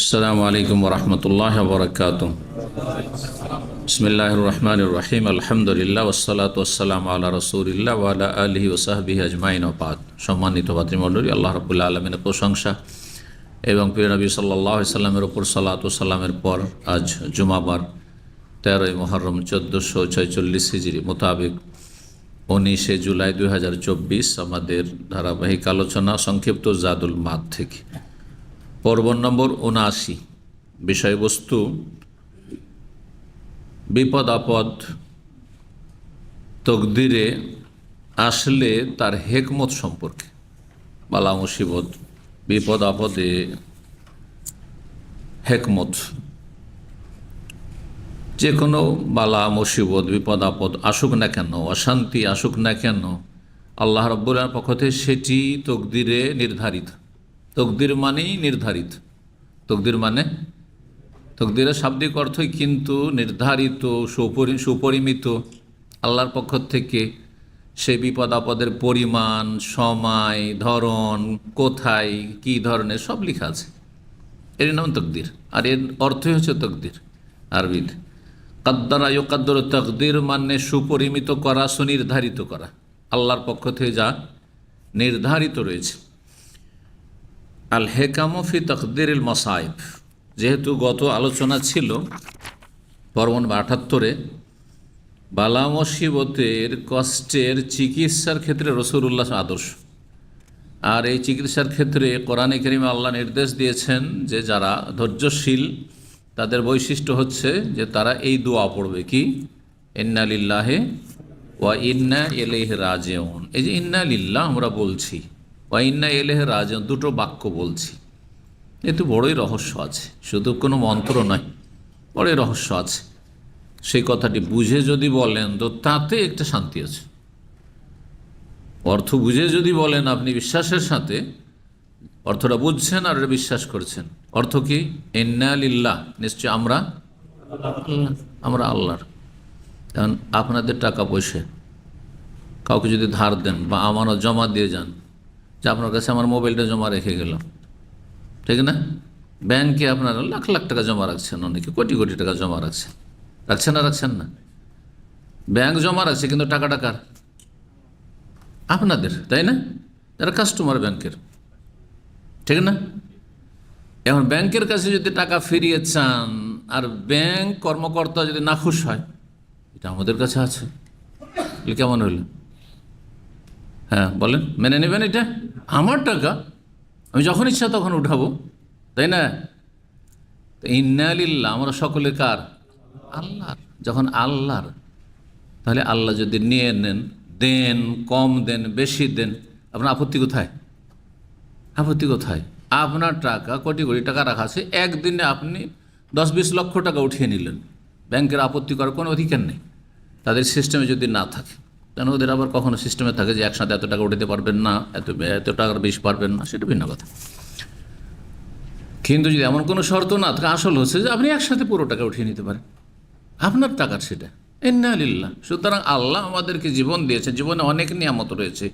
আসসালামু আলাইকুম ওরহমতুল্লাহ বরকাতুহ। বিসমিল্লাহির রহমানির রহিম। আলহামদুলিল্লাহ ওয়াসসালাতু ওয়াসসালামু আলা রাসূলিল্লাহ ওয়া আলা আলিহি ওয়া সাহবিহি আজমাইন ওয়া বাদ। সম্মানিত ভাতৃমণ্ডলী, আল্লাহ রাব্বুল আলামিনের প্রশংসা এবং প্রিয় নবী সাল্লাল্লাহু আলাইহি সাল্লামের উপর সালাত ও সালামের পর আজ জুমাবার 13ই মুহররম 1446 হিজরি মোতাবেক 19শে জুলাই 2024 আমাদের ধারাবাহিক আলোচনা সংক্ষিপ্ত জাদুল মাদ থেকে পর্ব নম্বর 79। বিষয়বস্তু বিপদ আপদ তকদিরে আসলে তার হেকমত সম্পর্কে। বালা মুসিবত, বিপদ আপদে হেকমত। যে কোনো বালা মুসিবত, বিপদ আপদ আসুক না কেন, অশান্তি আসুক না কেন, আল্লাহ রাব্বুল আলামিনের পক্ষ থেকে সেটি তকদিরে নির্ধারিত। তকদির মানেই নির্ধারিত। তকদির মানে তকদিরের শাব্দিক অর্থই কিন্তু নির্ধারিত, সুপরিমিত। আল্লাহর পক্ষ থেকে সেই বিপদ আপদের পরিমাণ, সময়, ধরন, কোথায়, কি ধরনের সব লেখা আছে। এর নাম তকদির, আর এর অর্থই হচ্ছে তকদির আরবিতে। কাদ্দারা ইউকাদ্দারু, তকদির মানে সুপরিমিত করা, সুনির্ধারিত করা। আল্লাহর পক্ষ থেকে যা নির্ধারিত রয়েছে। আল হেকামু ফি তকদিরিল মাসাইব, যেহেতু গত আলোচনা ছিল পর্ব 78-এ বালা মুসিবতের কষ্টের চিকিৎসার ক্ষেত্রে রাসূলুল্লাহ আদর্শ। আর এই চিকিৎসার ক্ষেত্রে কোরআনে কারিমে আল্লাহ নির্দেশ দিয়েছেন যে যারা ধৈর্যশীল তাদের বৈশিষ্ট্য হচ্ছে যে তারা এই দোয়া পড়বে, কি? ইন্না লিল্লাহি ওয়া ইন্না ইলাইহি রাজিউন। এই যে ইন্না লিল্লাহ আমরা বলছি, ওয়া ইন্না ইলাইহি রাজিউন, দুটো বাক্য বলছি, এতে বড়ই রহস্য আছে। শুধু কোনো মন্ত্র নয়, বড়ই রহস্য আছে। সেই কথাটি বুঝে যদি বলেন তো তাতে একটা শান্তি আছে। অর্থ বুঝে যদি বলেন আপনি বিশ্বাসের সাথে, অর্থটা বুঝছেন আর এটা বিশ্বাস করছেন। অর্থ কি? ইন্না লিল্লাহ, নিশ্চয় আমরা আল্লাহর। কারণ আপনাদের টাকা পয়সা কাউকে যদি ধার দেন বা আমারও জমা দিয়ে যান, যে আপনার কাছে আমার মোবাইলটা জমা রেখে গেলাম, ঠিক না? ব্যাংকে আপনারা লাখ লাখ টাকা জমা রাখছেন, অনেকে কোটি কোটি টাকা জমা রাখছেন না রাখছেন না? ব্যাংক জমা রাখছে কিন্তু টাকাটা কার? আপনাদের, তাই না? যারা কাস্টমার ব্যাংকের, ঠিক না? এখন ব্যাংকের কাছে যদি টাকা ফিরিয়ে চান আর ব্যাংক কর্মকর্তা যদি নাখুশ হয়, এটা আমাদের কাছে আছে, কেমন হইল? হ্যাঁ বলেন, মেনে নেবেন? এটা আমার টাকা, আমি যখন ইচ্ছা তখন উঠাবো, তাই না? ইন্না লিল্লাহ, আমরা সকলে কার? আল্লাহর। যখন আল্লাহর, তাহলে আল্লাহ যদি নিয়ে নেন, দেন, কম দেন, বেশি দেন, আপনার আপত্তি কোথায়? আপত্তি কোথায়? আপনার টাকা, কোটি কোটি টাকা রাখা আছে, একদিনে আপনি 10-20 লক্ষ টাকা উঠিয়ে নিলেন, ব্যাংকের আপত্তি করার কোনো অধিকার নেই তাদের সিস্টেমে যদি না থাকে। কারণ ওদের আবার কখনো সিস্টেমে থাকে যে একসাথে এত টাকা উঠাতে পারবেন না, এত টাকার বেশি পারবেন না, সেটা ভিন্ন কথা। কিন্তু যদি এমন কোনো শর্ত না থাকে, আসল হচ্ছে যে আপনি একসাথে পুরো টাকা উঠিয়ে নিতে পারেন, আপনার টাকার সেটা। ইন্না লিল্লাহ। সুতরাং আল্লাহ আমাদেরকে জীবন দিয়েছে, জীবনে অনেক নিয়ামত রয়েছে,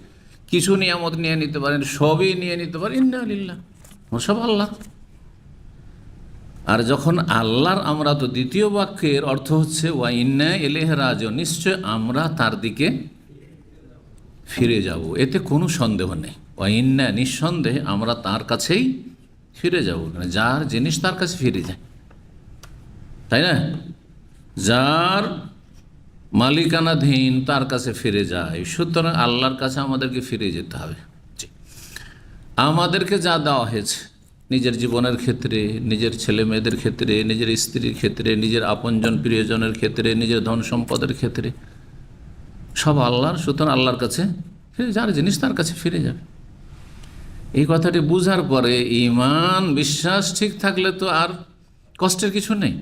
কিছু নিয়ামত নিয়ে নিতে পারেন, সবই নিয়ে নিতে পারেন। ইন্না লিল্লাহ, সব আল্লাহ। আর যখন আল্লাহর, আমরা তো দ্বিতীয় বাক্যের অর্থ হচ্ছে ওয়া ইন্না ইলাইহি রাজিউন, নিশ্চয় আমরা তার দিকে ফিরে যাব, এতে কোনো সন্দেহ নেই। ওয়া ইন্না, নিঃসন্দেহে আমরা তার কাছেই ফিরে যাব। যার জিনিস তার কাছে ফিরে যায়, তাই না? যার মালিকানাধীন তার কাছে ফিরে যায়। সুতরাং আল্লাহর কাছে আমাদেরকে ফিরে যেতে হবে। আমাদেরকে যা দেওয়া হয়েছে নিজের জীবনের ক্ষেত্রে, নিজের ছেলে মেয়েদের ক্ষেত্রে, নিজের স্ত্রীর ক্ষেত্রে, নিজের আপনজন প্রিয়জনের ক্ষেত্রে, নিজের ধন সম্পদের ক্ষেত্রে, সব আল্লাহর। সুতরাং আল্লাহর কাছে ফিরে, যার জিনিস তার কাছে ফিরে যাবে। এই কথাটি বুঝার পরে ঈমান, বিশ্বাস ঠিক থাকলে তো আর কষ্টের কিছু নেই,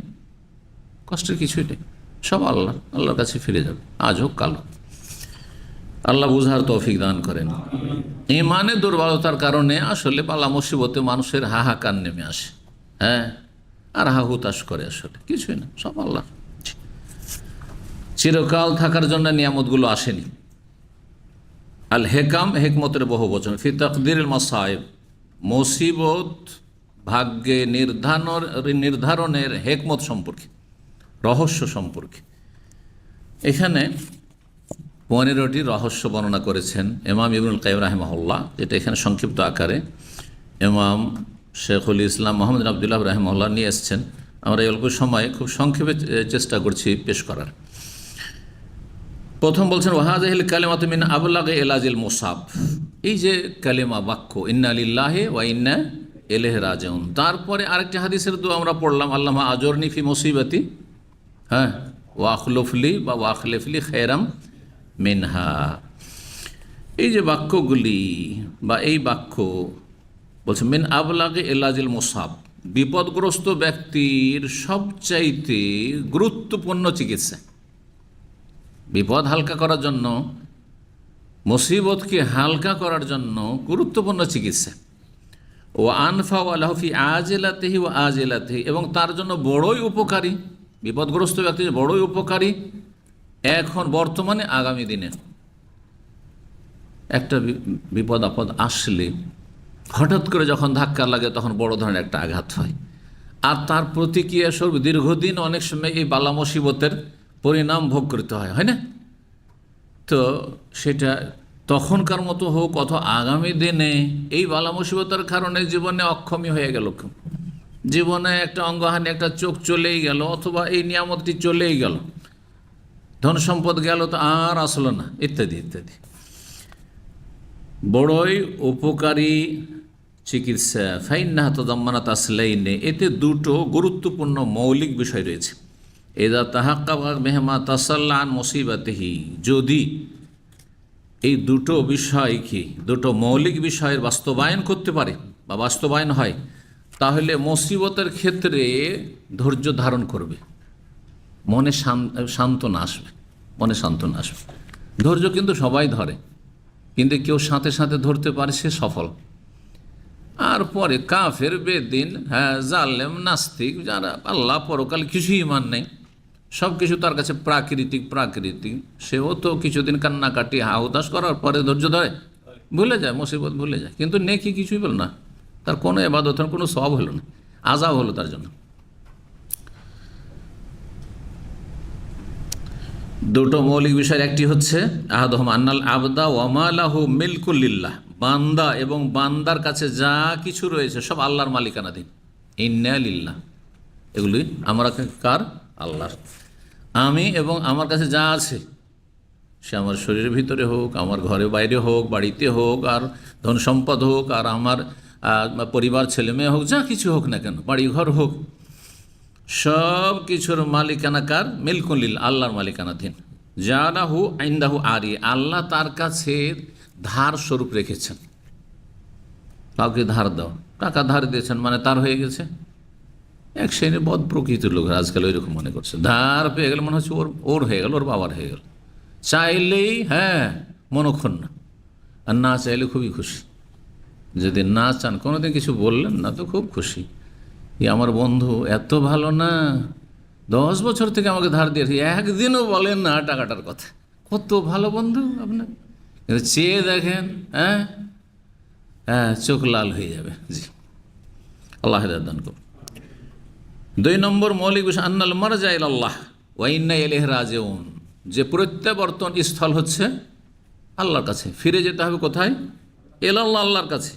কষ্টের কিছুই নেই, সব আল্লাহর কাছে ফিরে যাবে, আজ হোক কাল হোক। আল্লাহ বুঝার তৌফিক দান করেন। ঈমানের দুর্বলতার কারণে আসলে বালা মুসিবতে মানুষের হাহাকার নেমে আসে, হ্যাঁ, আর হাহুতাশ করে। আসলে কিছুই না, সব আল্লাহ। চিরকাল থাকার জন্য নিয়ামতগুলো আসেনি। আল হেকাম, হেকমতের বহু বচন। ফি তাকদিরিল মাসাইব, মুসিবত ভাগ্যে নির্ধারণের হেকমত সম্পর্কে, রহস্য সম্পর্কে। এখানে 15টি রহস্য বর্ণনা করেছেন ইমাম ইবনুল কাইয়িম রাহিমাহুল্লাহ, যেটা এখানে সংক্ষিপ্ত আকারে ইমাম শেখুল ইসলাম মোহাম্মদ আবদুল্লাহ রাহিমাহুল্লাহ নিয়ে এসছেন। আমরা এই অল্প সময়ে খুব সংক্ষেপে চেষ্টা করছি পেশ করার। প্রথম বলছেন ওয়াহাযিহিল কালিমাতু মিন আবলাগি ইলাজিল মুসাব, এই যে কালিমা বাক্য ইন্না লিল্লাহি ওয়া ইন্না ইলাইহি রাজিউন, তারপরে আরেকটি হাদিসের দোয়া আমরা পড়লাম আল্লাহুম্মা আজুরনি ফি মুসিবাতি, হ্যাঁ, ওয়া আখলুফলি বা ওয়া আখলিফলি খায়রাম মিনহা। এই যে বাক্যগুলি বা এই বাক্য বলছে মিন আবলাগি ইলাজিল মুসাব, বিপদগ্রস্ত ব্যক্তির সবচাইতে গুরুত্বপূর্ণ চিকিৎসা, বিপদ হালকা করার জন্য, মুসিবতকে হালকা করার জন্য গুরুত্বপূর্ণ চিকিৎসা। ও আনফা লাহু ফি আজিলাতিহি ওয়া আজিলাতিহি, এবং তার জন্য বড়ই উপকারী, বিপদগ্রস্ত ব্যক্তি বড়ই উপকারী এখন বর্তমানে আগামী দিনে। একটা বিপদ আপদ আসলে হঠাৎ করে যখন ধাক্কা লাগে তখন বড় ধরনের একটা আঘাত হয়, আর তার প্রতিক্রিয়া স্বরূপ দীর্ঘদিন অনেক সময় এই বালা মুসিবতের পরিণাম ভোগ করতে হয়, হয় না? তো সেটা তখনকার মতো হোক অথবা আগামী দিনে এই বালা মুসিবতের কারণে জীবনে অক্ষমী হয়ে গেল, জীবনে একটা অঙ্গহানি, একটা চোখ চলেই গেল, অথবা এই নিয়ামতটি চলেই গেল, ধন সম্পদ গেল তো আর আসলো না, ইত্যাদি ইত্যাদি। বড়ই উপকারী চিকিৎসা ফাইন্নাহা তাদাম্মানাত আসলাইনে, এতে দুটো গুরুত্বপূর্ণ মৌলিক বিষয় রয়েছে। এদা তাহাক্কাকা বিহিমা তাসাল্লা আন মুসিবাতিহি, যদি এই দুটো বিষয় কি দুটো মৌলিক বিষয়ের বাস্তবায়ন করতে পারে বা বাস্তবায়ন হয়, তাহলে মুসিবতের ক্ষেত্রে ধৈর্য ধারণ করবে, মনে সান্ত্বনা আসবে, মনে সান্ত্বনা আসবে। ধৈর্য কিন্তু সবাই ধরে, কিন্তু কেউ সাথে সাথে ধরতে পারে সে সফল। আর পরে কাফের, বেদিন, হ্যাঁ, জালেম, নাস্তিক, যারা আল্লাহ পরকাল কিছুই ইমান নেই, সব কিছু তার কাছে প্রাকৃতিক, সেও তো কিছুদিন কান্নাকাটি হাউদাস করার পরে ধৈর্য ধরে, ভুলে যায়, মুসিবত ভুলে যায়, কিন্তু নেকি কিছুই বল না, তার কোনো ইবাদত, কোনো সওয়াব হলো না, আযাব হলো তার জন্য। দুটো মৌলিক বিষয়ের একটি হচ্ছে আহাদুহুম আন্নাল আবদা ওয়া মা লাহু মিলকুল লিল্লাহ, বান্দা এবং বান্দার কাছে যা কিছু রয়েছে সব আল্লাহর মালিকানাধীন। ইন্না লিল্লাহ, এগুলি আমরা কার? আল্লাহর। আমি এবং আমার কাছে যা আছে, সে আমার শরীরের ভিতরে হোক, আমার ঘরে বাইরে হোক, বাড়িতে হোক, আর ধন সম্পদ হোক, আর আমার পরিবার, ছেলে মেয়ে হোক, যা কিছু হোক না কেন, বাড়ি ঘর হোক, সব কিছুর মালিকানা কার? মিলকুল, আল্লাহর মালিকানাধীন। জালাহু ইনদাহু আরি, আল্লাহ তার কাছে ধার স্বরূপ রেখেছেন। কাউকে ধার দাও, টাকা ধার দিয়েছেন মানে তার হয়ে গেছে। এক শ্রেণীর বদ প্রকৃতির লোক আজকাল ওই রকম মনে করছে, ধার পেয়ে গেলে মনে হচ্ছে ওর হয়ে গেল, ওর বাবার হয়ে গেল। চাইলেই হ্যাঁ মনক্ষুণ্ণ, আর না চাইলে খুবই খুশি। যদি না চান, কোনোদিন কিছু বললেন না তো খুব খুশি, আমার বন্ধু এত ভালো না, 10 বছর থেকে আমাকে ধার দিয়েছে, একদিনও বলেন না টাকাটার কথা, কত ভালো বন্ধু আপনার। কিন্তু চেয়ে দেখেন, হ্যাঁ হ্যাঁ, চোখ লাল হয়ে যাবে। জি, আল্লাহ হেদায়েত দান করুন। 2 নম্বর মৌলিক বিষয় আন্নাল মারজা ইলাল্লাহ ওয়া ইন্না ইলাইহি রাজিউন, যে প্রত্যাবর্তন স্থল হচ্ছে আল্লাহর কাছে, ফিরে যেতে হবে কোথায়? ইলাল্লাহ, আল্লাহর কাছে।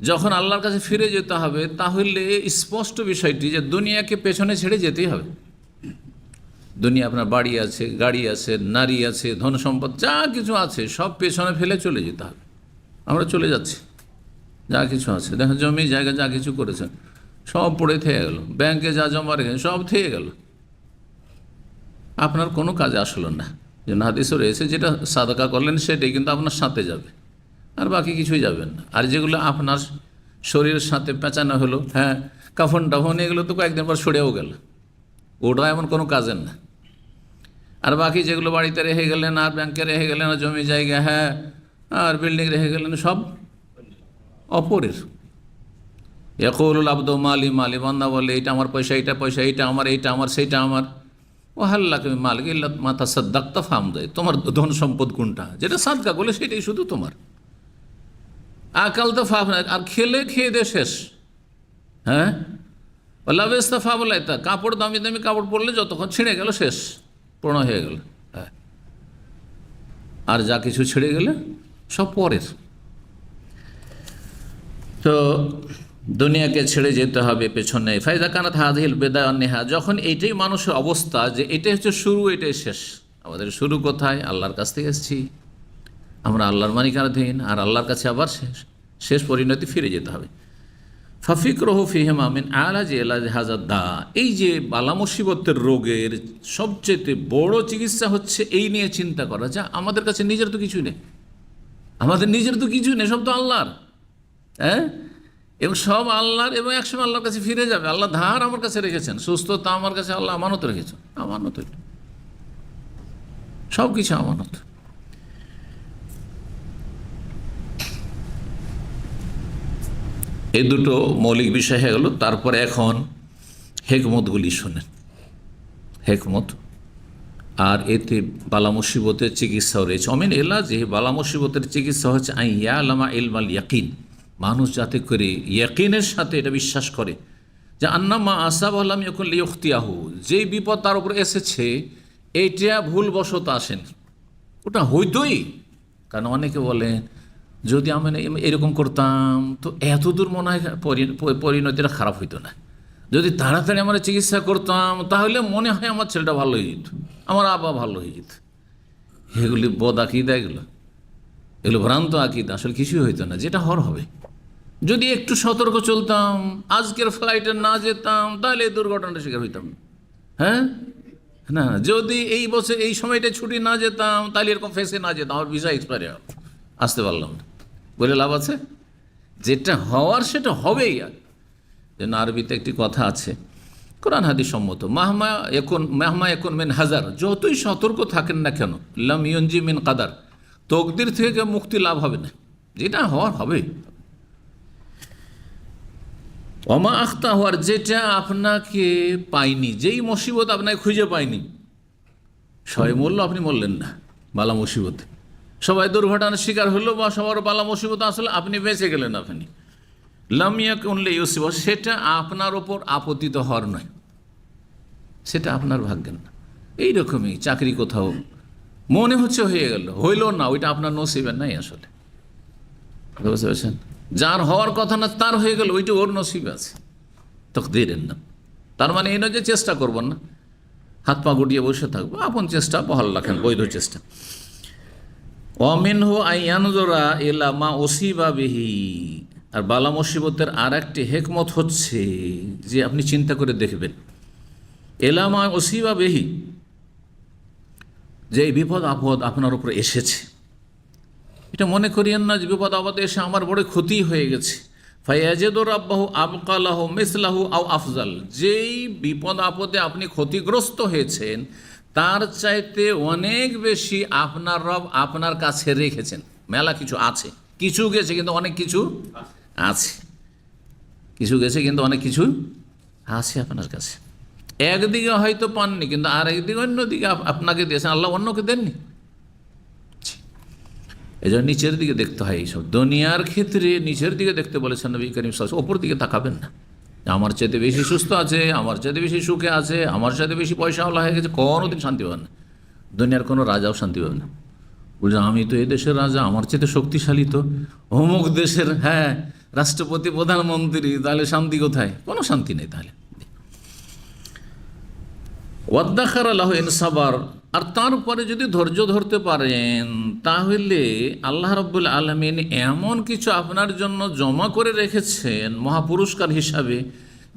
যখন আল্লাহর কাছে ফিরে যেতে হবে, তাহলে স্পষ্ট বিষয়টি যে দুনিয়াকে পেছনে ছেড়ে যেতেই হবে। দুনিয়া, আপনার বাড়ি আছে, গাড়ি আছে, নারী আছে, ধন সম্পদ যা কিছু আছে সব পেছনে ফেলে চলে যেতে হবে। আমরা চলে যাচ্ছি, যা কিছু আছে, দেখেন জমি জায়গা যা কিছু করেছেন সব পড়ে থেকে গেল, ব্যাংকে যা জমা রেখেছেন সব থেকে গেল, আপনার কোনো কাজে আসলো না। যে হাদিসে রয়েছে যেটা সাদাকা করলেন সেটাই কিন্তু আপনার সাথে যাবে, আর বাকি কিছুই যাবেন না। আর যেগুলো আপনার শরীরের সাথে পেঁচানো হলো, হ্যাঁ, কাফন টাফন, এগুলো তো কয়েকদিন পর সরেও গেল, ওটা এমন কোনো কাজের না। আর বাকি যেগুলো বাড়িতে রেখে গেলেন, আর ব্যাংকে রেখে গেলেন, আর জমি জায়গা, হ্যাঁ, আর বিল্ডিং রেখে গেলেন, সব অপরের। ইয়াকুলুল আবদু মালি মালি, বান্দা বলে এইটা আমার পয়সা, এইটা পয়সা, এইটা আমার, সেইটা আমার। ও হাল্লাকে মালিক ইল্লা মা তাসাদ্দাকতা ফামদাই, তোমার ধন সম্পদ কোনটা, যেটা সাদকা করলে সেটাই শুধু তোমার। আকাল তো ফাফ, আর খেলে খেয়ে দে শেষ, হ্যাঁ, লাভেস্তাফা বলে তা কাপড় দামি দামি কাপড় পরলে যতক্ষণ ছিঁড়ে গেল শেষ, পুরনো হয়ে গেল। হ্যাঁ, আর যা কিছু ছিঁড়ে গেলে সব পরের। তো দুনিয়াকে ছেড়ে যেতে হবে পেছনে। ফায়দা কানাত হাযিহিল বিদায় ওয়ান নিহা, যখন এইটাই মানুষের অবস্থা যে এটাই হচ্ছে শুরু, এটাই শেষ। আমাদের শুরু কোথায়? আল্লাহর কাছ থেকে এসেছি, আমরা আল্লাহর মালিকানাধীন, আর আল্লাহর কাছে আবার শেষ পরিণতি ফিরে যেতে হবে। ফাফিকরহু ফিহিমা মিন আলাজ ইলাজ হাযাদ দা, এই যে বালা মুসিবতের রোগের সবচেয়ে বড় চিকিৎসা হচ্ছে এই নিয়ে চিন্তা করা, যা আমাদের কাছে নিজের তো কিছুই নেই, আমাদের নিজের তো কিছুই নেই, সব তো আল্লাহর। হ্যাঁ, এবং সব আল্লাহর, এবং একসময় আল্লাহর কাছে ফিরে যাবে। আল্লাহ ধার আমার কাছে রেখেছেন, সুস্থতা আমার কাছে আল্লাহ আমানত রেখেছেন, আমানত, সব কিছু আমানত। এই দুটো মৌলিক বিষয় হয়ে গেল। তারপরে এখন হেকমতগুলি শোনেন, হেকমত। আর এতে বালা মুসিবতের চিকিৎসাও রয়েছে। অমিন এলাজ, যে বালা মুসিবতের চিকিৎসা হচ্ছে আইয়া আলামা ইলমাল ইয়াকিন, মানুষ যাতে করে ইয়াকিনের সাথে এটা বিশ্বাস করে যে আন্নামা আসাব আল্লাম ইয়াকুন লিউখতিয়াহু, যেই বিপদ তার উপর এসেছে এইটা ভুলবশত আসেন, ওটা হইতই। কারণ অনেকে বলে যদি আমি এরকম করতাম তো এত দূর মনে হয় পরিণতিটা খারাপ হইতো না, যদি তাড়াতাড়ি আমরা চিকিৎসা করতাম তাহলে মনে হয় আমার ছেলেটা ভালো হয়ে যেত, আমার আব্বা ভালো হয়ে যেত। এগুলি বদ আকিদা, এগুলো ভ্রান্ত আকিদা, আসলে কিছুই হইতো না, যেটা হবে। যদি একটু সতর্ক চলতাম, আজকের ফ্লাইটে না যেতাম, তাহলে এই দুর্ঘটনার শিকার হইতাম। হ্যাঁ না, যদি এই বছর এই সময়টা ছুটি না যেতাম, তাহলে এরকম ফেসে না যেতাম, আমার ভিসা এক্সপায়ার আসতে পারলাম না, বলে লাভ আছে? যেটা হওয়ার সেটা হবেই। আর যেন আরবিতে একটি কথা আছে, কোরআন হাদিস সম্মত, মাহমা এখন মিন হাজার, যতই সতর্ক থাকেন না কেন, লাম ইউনজি মিন কাদার, তকদির থেকে মুক্তি লাভ হবে না, যেটা হওয়ার হবে। ওমা আখতা হওয়ার, যেটা আপনাকে পাইনি, যেই মুসিবত আপনাকে খুঁজে পাইনি, সবাই মরল আপনি মরলেন না বালা মুসিবতে, সবাই দুর্ঘটনার শিকার হলো বা সবার বালা মুসিবত আসলে আপনি বেঁচে গেলেন, আপনি লামিয়া কুনলে ইউসিব, সেটা আপনার ওপর আপতিত হওয়ার নয়, সেটা আপনার ভাগ্যের না। এইরকমই চাকরি কোথাও মনে হচ্ছে হয়ে গেল, হইল না, ওইটা আপনার নসিবের নাই আসলে, বুঝতে পারছেন? যার হওয়ার কথা না তার হয়ে গেল, ওইটা ওর নসিবে আছে, তাকদীরের না। তার মানে এই নয় যে চেষ্টা করব না, হাত পা গুটিয়ে বসে থাকবো, আপন চেষ্টা বহাল রাখেন, বৈধ চেষ্টা। অমিনহু আইয়ানজরা ইলা মা ওসিবা বিহি, আর বালা মুসিবতের আর একটি হেকমত হচ্ছে যে আপনি চিন্তা করে দেখবেন, এলা মা ওসিবা বিহি, যে বিপদ আপদ আপনার উপর এসেছে, এটা মনে করিয়েন না যে বিপদ আপদ এসে আমার বড় ক্ষতি হয়ে গেছে। ফায়াজিদুর রাব্বাহু আবকালাহু মিসলাহু আও আফজাল, যেই বিপদ আপদে আপনি ক্ষতিগ্রস্ত হয়েছেন তার চাইতে অনেক বেশি আপনার রব আপনার কাছে রেখেছেন। মেলা কিছু আছে, কিছু গেছে কিন্তু অনেক কিছু আছে, কিছু গেছে কিন্তু অনেক কিছু আছে আপনার কাছে। একদিকে হয়তো পাননি, কিন্তু আর একদিকে অন্যদিকে আপনাকে দিয়েছেন, আল্লাহ অন্যকে দেননি। এই জন্য নিচের দিকে দেখতে হয় এইসব দুনিয়ার ক্ষেত্রে, নিচের দিকে দেখতে বলেছেন নবী করিম সাল্লাল্লাহু আলাইহি ওয়াসাল্লাম। ওপর দিকে তাকাবেন না, আমার চাইতে বেশি সুস্থ আছে, আমার চাইতে বেশি সুখে আছে, আমার চাইতে বেশি পয়সাওয়ালা হয়ে গেছে, কোনোদিন শান্তি পাবেন না। দুনিয়ার কোনো রাজাও শান্তি পাবে না, বলছে আমি তো এই দেশের রাজা, আমার চাইতে শক্তিশালী তো অমুক দেশের, হ্যাঁ, রাষ্ট্রপতি প্রধানমন্ত্রী, তাহলে শান্তি কোথায়? কোনো শান্তি নেই। তাহলে ওয়াদ্দাখার আল্লাহ ইনসাবার, আর তারপরে যদি ধৈর্য ধরতে পারেন তাহলে আল্লাহ রাব্বুল আলামিন এমন কিছু আপনার জন্য জমা করে রেখেছেন মহাপুরস্কার হিসাবে,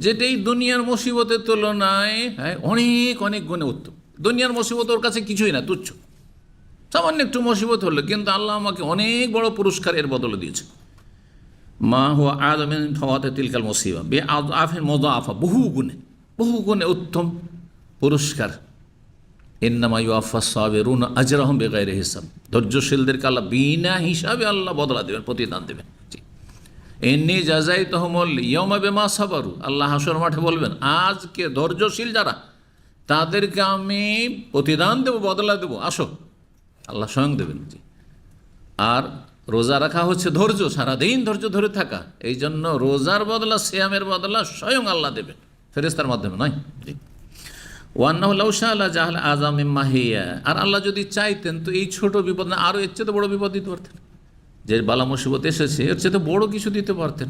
যেটা এই দুনিয়ার মুসিবতের তুলনায় অনেক অনেক গুণে উত্তম। দুনিয়ার মুসিবত ওর কাছে কিছুই না, তুচ্ছ, সামান্য একটু মুসিবত হলো, কিন্তু আল্লাহ আমাকে অনেক বড় পুরস্কার এর বদলে দিয়েছে। মা হুয়া আযমিন ফাওয়াতে তিলকাল মুসিবা বে আফিন মুযাফা, বহু গুণে উত্তম পুরস্কার। ইন্নামা ইউআফাস সাবিরুনা আজরাহুম বিগাইরি হিসাব, ধৈর্যশীলদেরকে আল্লাহ বিনা হিসাবে আল্লাহ বদলা দেবেন, প্রতিদান দেবেন। ইন্নী জাযাইতুহুমুল ইয়াওমা বিমা সাবারু, আল্লাহ হাসর মাঠে বলবেন আজকে ধৈর্যশীল যারা তাদেরকে আমি প্রতিদান দেব, বদলা দেব, আসো, আল্লাহ স্বয়ং দেবেন। আর রোজা রাখা হচ্ছে ধৈর্য, সারাদিন ধৈর্য ধরে থাকা। এই জন্য রোজার বদলা, সিয়ামের বদলা স্বয়ং আল্লাহ দেবেন, ফেরেশতার মাধ্যমে নয়। ওয়ান্নাহু লাউ শাআ লাজাআলা আযাম মিম্মা হিয়া, আর আল্লাহ যদি চাইতেন তো এই ছোট বিপদ না, আরও এর চেয়ে তো বড় বিপদ দিতে পারতেন। যে বালা মুসিবত এসেছে এর চেয়ে তো বড় কিছু দিতে পারতেন।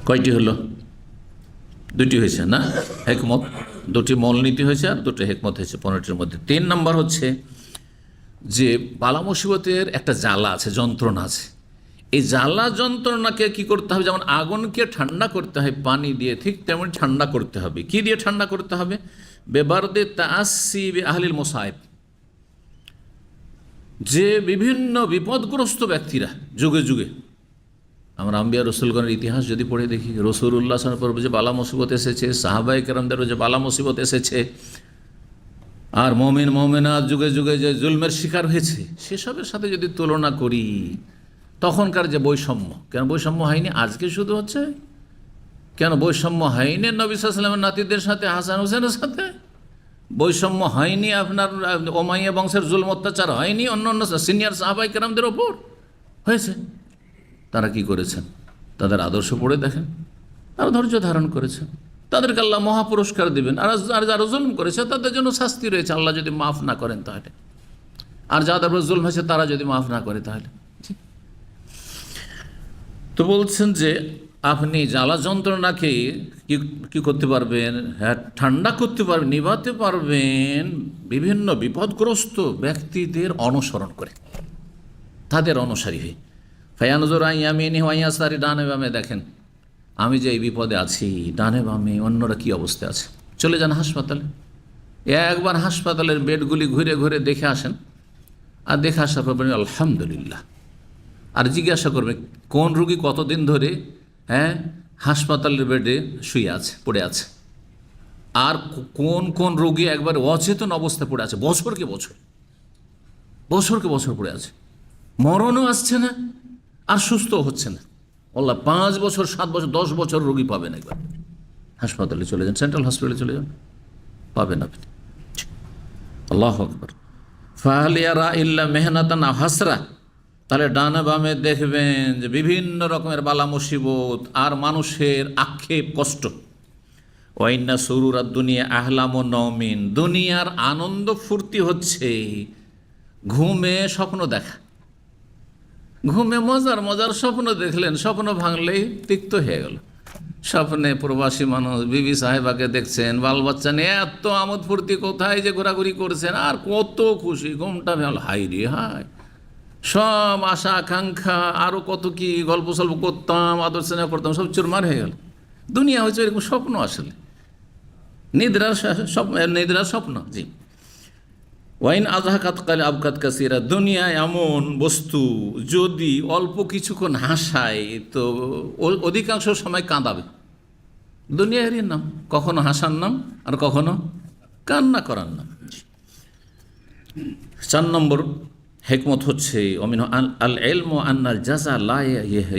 কয়টি হলো? দুটি হয়েছে না? হেকমত, দুটি মূলনীতি হয়েছে আর দুটো হেকমত হয়েছে 15টির মধ্যে। 3 নম্বর হচ্ছে যে বালা মুসিবতের একটা জ্বালা আছে, যন্ত্রণা আছে। এই জ্বালা যন্ত্রণাকে কি করতে হবে? যেমন আগুনকে ঠান্ডা করতে হয় পানি দিয়ে, ঠিক তেমন ঠান্ডা করতে হবে। কি দিয়ে ঠান্ডা করতে হবে? বেবারদে তাআসসি বিআহলিল মুসাইব, যে বিভিন্ন বিপদগ্রস্ত ব্যক্তিরা যুগে যুগে, আমরা আম্বিয়া রসুলগণের ইতিহাস যদি পড়ে দেখি, রসুলুল্লাহ সাল্লাল্লাহু আলাইহি ওয়াসাল্লাম যে বালা মুসিবত এসেছে, সাহাবায়ে কেরামদেরও যে বালা মুসিবত এসেছে, আর মুমিন মুমিনাত যুগে যুগে যে জুলমের শিকার হয়েছে, সেসবের সাথে যদি তুলনা করি, তখনকার যে বৈষম্য, কেন বৈষম্য হয়নি আজকে শুধু হচ্ছে? কেন বৈষম্য হয়নি নবী সাল্লাল্লাহু আলাইহি ওয়াসাল্লামের নাতিদের সাথে, হাসান হোসেনের সাথে? বৈষম্য হয়নি আপনার ওমাইয়া বংশের জুলম অত্যাচার হয়নি অন্য অন্য সিনিয়র সাহাবায়ে কেরামদের ওপর? হয়েছে। তারা কি করেছেন? তাদের আদর্শ পড়ে দেখেন। তারা ধৈর্য ধারণ করেছেন, তাদেরকে আল্লাহ মহাপুরস্কার দিবেন। আর যারা জুলম করেছে তাদের জন্য শাস্তি রয়েছে, আল্লাহ যদি মাফ না করেন তাহলে। আর যাদের উপর জুলম হয়েছে তারা যদি মাফ না করে তাহলে। তো বলছেন যে আপনি জ্বালা যন্ত্রণাকে কি করতে পারবেন? হ্যাঁ, ঠান্ডা করতে পারবেন, নিভাতে পারবেন বিভিন্ন বিপদগ্রস্ত ব্যক্তিদের অনুসরণ করে, তাদের অনুসারী হয়ে। ফায়ানজুর আন ইয়ামিনিহি ওয়া ইয়াসারি, ডানে বামে দেখেন আমি যে এই বিপদে আছি, ডানে বামে অন্যরা কি অবস্থায় আছে। চলে যান হাসপাতালে, একবার হাসপাতালের বেডগুলি ঘুরে ঘুরে দেখে আসেন, আর দেখে আসার পর বলেন আলহামদুলিল্লাহ। আর জিজ্ঞাসা করবে কোন রোগী কতদিন ধরে হাসপাতালের বেডে শুয়ে আছে, পড়ে আছে, আর কোন কোন রোগী একবার অচেতন অবস্থায় পড়ে আছে, বছরকে বছর পড়ে আছে, মরণও আসছে না আর সুস্থ হচ্ছে না। আল্লাহ 5 বছর 7 বছর 10 বছর রোগী পাবেন। একবার হাসপাতালে চলে যান, সেন্ট্রাল হসপিটালে চলে যান, পাবেন আপনি। আল্লাহু আকবার। ফাহাল ইয়ারা ইল্লা মেহনাতান আও হাসরা, তাহলে ডানে বামে দেখবেন যে বিভিন্ন রকমের বালা মুসিবত আর মানুষের আক্ষেপ, কষ্ট। ওয়াইন্না সুরুরাদ দুনিয়া আহলাম নওমিন, দুনিয়ার আনন্দ ফুর্তি হচ্ছে ঘুমে স্বপ্ন দেখা। ঘুমে মজার মজার স্বপ্ন দেখলেন, স্বপ্ন ভাঙলেই তিক্ত হয়ে গেল। স্বপ্নে প্রবাসী মানুষ বিবি সাহেবাকে দেখছেন, বাল বাচ্চা নিয়ে এত আমোদ ফুর্তি, কোথায় যে ঘোরাঘুরি করছেন, আর কত খুশি, ঘুমটা ভালো, হাই রে হাই, সব আশা আকাঙ্ক্ষা আরও কত কি গল্প সল্প করতাম, আদর স্নেহ করতাম, সব চুরমার হয়ে গেল। দুনিয়া হচ্ছে এরকম স্বপ্ন, আসলে নিদ্রার স্বপ্ন। জি, ওয়াইন আজহাকাত কালে আবকাত কাসিরা, দুনিয়া এমন বস্তু যদি অল্প কিছুক্ষণ হাসায় তো অধিকাংশ সময় কাঁদাবে। দুনিয়ারই নাম, কখনো হাসার নাম আর কখনো কান্না করার নাম। 4 নম্বর হেকমত হচ্ছে আল ইলমু আন্নাল জাযা লা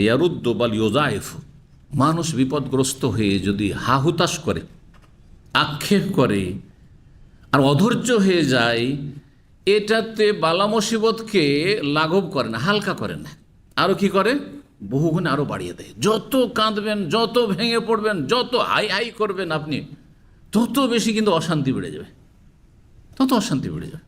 ইয়ারুদ্দু বাল ইউযাইফু, মানুষ বিপদগ্রস্ত হয়ে যদি হাহুতাশ করে, আক্ষেপ করে আর অধৈর্য হয়ে যায়, এটাতে বালা মুসিবতকে লাঘব করে না, হালকা করে না, আরও কি করে? বহুগুণে আরও বাড়িয়ে দেয়। যত কাঁদবেন, যত ভেঙে পড়বেন, যত হাই হাই করবেন আপনি, তত বেশি কিন্তু অশান্তি বেড়ে যাবে, তত অশান্তি বেড়ে যাবে।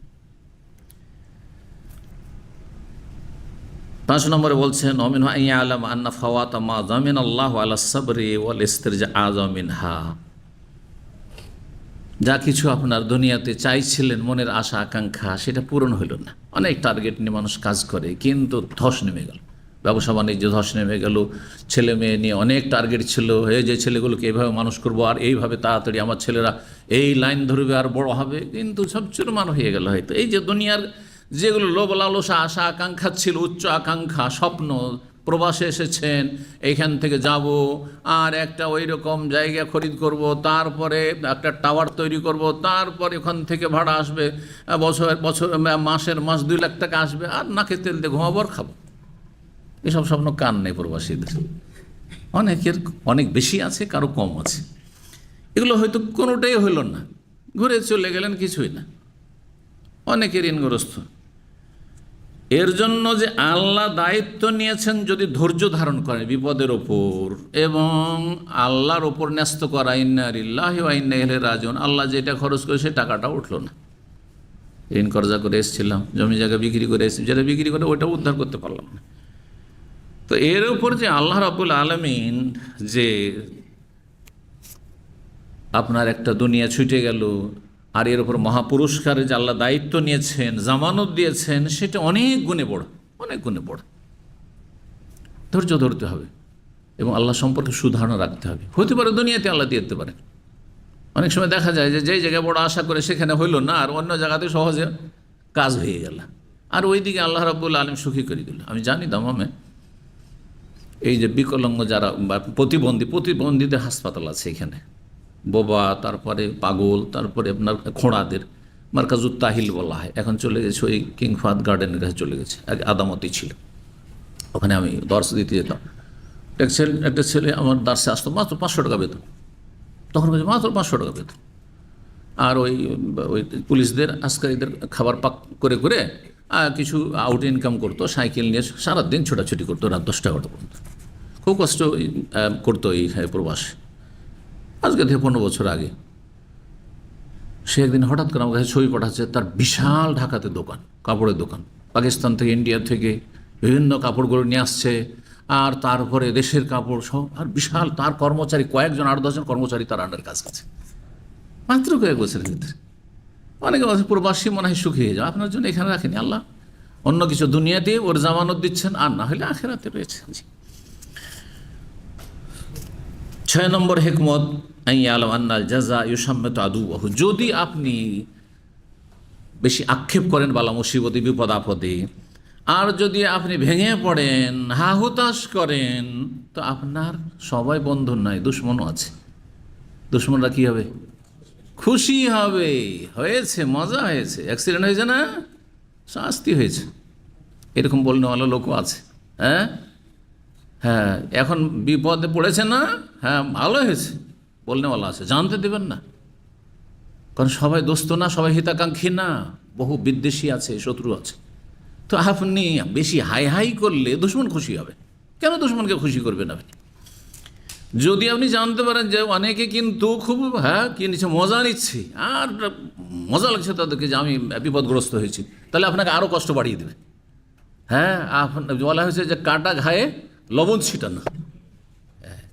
5 নম্বরে বলছেন অমিনহু আন ইয়ালাম আন্না ফাওয়াতা মা যামিনাল্লাহু আলা সাবরি ওয়াল ইস্তিরজা আযাম মিনহা, যা কিছু আপনার দুনিয়াতে চাইছিলেন, মনের আশা আকাঙ্ক্ষা, সেটা পূরণ হইল না। অনেক টার্গেট নিয়ে মানুষ কাজ করে, কিন্তু ধস নেমে গেল, ব্যবসা বাণিজ্য ধস নেমে গেল, ছেলে মেয়ে নিয়ে অনেক টার্গেট ছিল, যে ছেলেগুলোকে এইভাবে মানুষ করবো, আর এইভাবে তাড়াতাড়ি আমার ছেলেরা এই লাইন ধরবে আর বড় হবে, কিন্তু সব চুরমার হয়ে গেল। হয়তো এই যে দুনিয়ার যেগুলো লোভ লালসা আশা আকাঙ্ক্ষা ছিল, উচ্চ আকাঙ্ক্ষা স্বপ্ন, প্রবাসে এসেছেন, এইখান থেকে যাব আর একটা ওই রকম জায়গা খরিদ করব, তারপরে একটা টাওয়ার তৈরি করব, তারপরে ওখান থেকে ভাড়া আসবে, মাসের 2 লাখ টাকা আসবে, আর নাকে তেল দিয়ে ঘুমাবো আর খাবো। এসব স্বপ্ন কান নেই প্রবাসীদের, অনেকের অনেক বেশি আছে, কারো কম আছে। এগুলো হয়তো কোনোটাই হইল না, ঘুরে চলে গেলেন, কিছুই না। অনেকে ঋণগ্রস্ত। এর জন্য যে আল্লাহ দায়িত্ব নিয়েছেন, যদি ধৈর্য ধারণ করে বিপদের ওপর এবং আল্লাহর ওপর ন্যস্ত করা, ইন্না লিল্লাহি ওয়া ইন্না ইলাইহি রাজিউন, আল্লাহ যেটা খরচ করে সে টাকাটা উঠলো না। ঋণ কর্জা করে এসেছিলাম, জমি জায়গা বিক্রি করে এসেছি, যেটা বিক্রি করে ওইটা উদ্ধার করতে পারলাম না। তো এর উপর যে আল্লাহ রাব্বুল আলামিন যে আপনার একটা দুনিয়া ছুটে গেল, আর এর উপর মহাপুরস্কারে যে আল্লাহ দায়িত্ব নিয়েছেন, জামানত দিয়েছেন, সেটা অনেক গুণে বড়, অনেক গুণে বড়। ধৈর্য ধরতে হবে এবং আল্লাহ সম্পর্কে সুধারণা রাখতে হবে। হতে পারে দুনিয়াতে আল্লাহ দিয়ে দিতে পারে। অনেক সময় দেখা যায় যে যেই জায়গায় বড় আশা করে সেখানে হইল না, আর অন্য জায়গাতে সহজে কাজ হয়ে গেল, আর ওইদিকে আল্লাহ রাব্বুল আলামিন সুখী করে দিল। আমি জানি দামামে এই যে বিকলাঙ্গ যারা বা প্রতিবন্ধীদের হাসপাতাল আছে এখানে, বোবা, তারপরে পাগল, তারপরে আপনার খোঁড়াদের মার্কাজুত তাহিল বলা হয়, এখন চলে গেছে ওই কিং ফাহাদ গার্ডেনের কাছে চলে গেছে। আগে আদামতি ছিল, ওখানে আমি দর্শ দিতে যেতাম। একটা ছেলে আমার দার্সে আসতো, মাত্র 500 টাকা বেতন, তখন বলছে মাত্র 500 টাকা বেতন। আর ওই পুলিশদের আজকারীদের খাবার পাক করে করে কিছু আউট ইনকাম করতো, সাইকেল নিয়ে সারাদিন ছোটাছুটি করতো, রাত 10টা 11টা পর্যন্ত। খুব কষ্ট করতো এই প্রবাস। আজকে থেকে 15 বছর আগে সে একদিন হঠাৎ করে আমার কাছে ছবি পাঠাচ্ছে, তার বিশাল ঢাকাতে দোকান, কাপড়ের দোকান, পাকিস্তান থেকে ইন্ডিয়া থেকে বিভিন্ন কাপড়গুলো নিয়ে আসছে, আর তারপরে দেশের কাপড় সব, আর বিশাল তার কর্মচারী কয়েকজন, 8-10 জন কর্মচারী তার আন্ডার কাজ করছে মাত্র কয়েক বছরের ভিতরে। অনেকে প্রবাসী মনে হয় সুখী হয়ে যাও, আপনার জন্য এখানে রাখেনি আল্লাহ, অন্য কিছু দুনিয়াতে ওর জামানত দিচ্ছেন, আর না হলে আখেরাতে রয়েছে। 6 নম্বর হিকমত, আইয়ালাম আন্নাল জাযা ইউসাম্মাতু আদুওয়াহু, যদি আপনি বেশি আক্ষেপ করেন বালা মুসিবতে, বিপদ আপদে, আর যদি আপনি ভেঙে পড়েন, হাহুতাশ করেন, তো আপনার সবাই বন্ধু নয়, দুশ্মনও আছে। দুশ্মনরা কি হবে? খুশি হবে, হয়েছে, মজা হয়েছে, অ্যাক্সিডেন্ট হয়েছে না, শাস্তি হয়েছে, এরকম বলনেওয়ালা লোকও আছে। হ্যাঁ হ্যাঁ, এখন বিপদে পড়েছে না, হ্যাঁ ভালো হয়েছে বলনেওয়ালা আছে, জানতে দেবেন না। কারণ সবাই দোস্ত না, সবাই হিতাকাঙ্ক্ষী না, বহু বিদ্বেষী আছে, শত্রু আছে। তো আপনি বেশি হাই হাই করলে দুশ্মন খুশি হবে। কেন দুশ্মনকে খুশি করবেন আপনি? যদি আপনি জানতে পারেন যে অনেকে কিন্তু খুব কি নিচ্ছে, মজা নিচ্ছে, আর মজা লাগছে তাদেরকে যে আমি বিপদগ্রস্ত হয়েছি, তাহলে আপনাকে আরও কষ্ট বাড়িয়ে দেবে। হ্যাঁ, বলা হয়েছে যে কাটা ঘায়ে লবণ ছিটানো,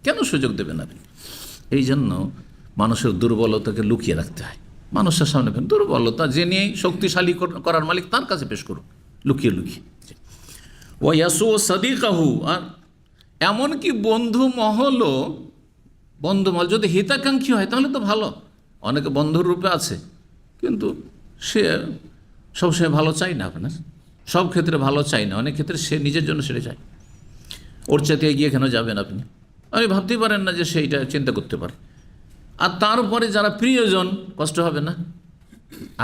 কেন সুযোগ দেবেন আপনি? এই জন্য মানুষের দুর্বলতাকে লুকিয়ে রাখতে হয়। মানুষের সামনে দুর্বলতা জেনে শক্তিশালী করার মালিক তার কাছে পেশ করুন, লুকিয়ে লুকিয়ে। ও ইয়াসু সাদিকাহু, আর এমনকি বন্ধু মহল যদি হিতাকাঙ্ক্ষী হয় তাহলে তো ভালো। অনেকে বন্ধুর রূপে আছে, কিন্তু সে সবসময় ভালো চাই না, আপনার সব ক্ষেত্রে ভালো চাই না, অনেক ক্ষেত্রে সে নিজের জন্য সেটা চায়। ওর চাইতে এগিয়ে কেন যাবেন আপনি? আপনি ভাবতেই পারেন না যে সেইটা চিন্তা করতে পারে। আর তারপরে যারা প্রিয়জন, কষ্ট হবে না?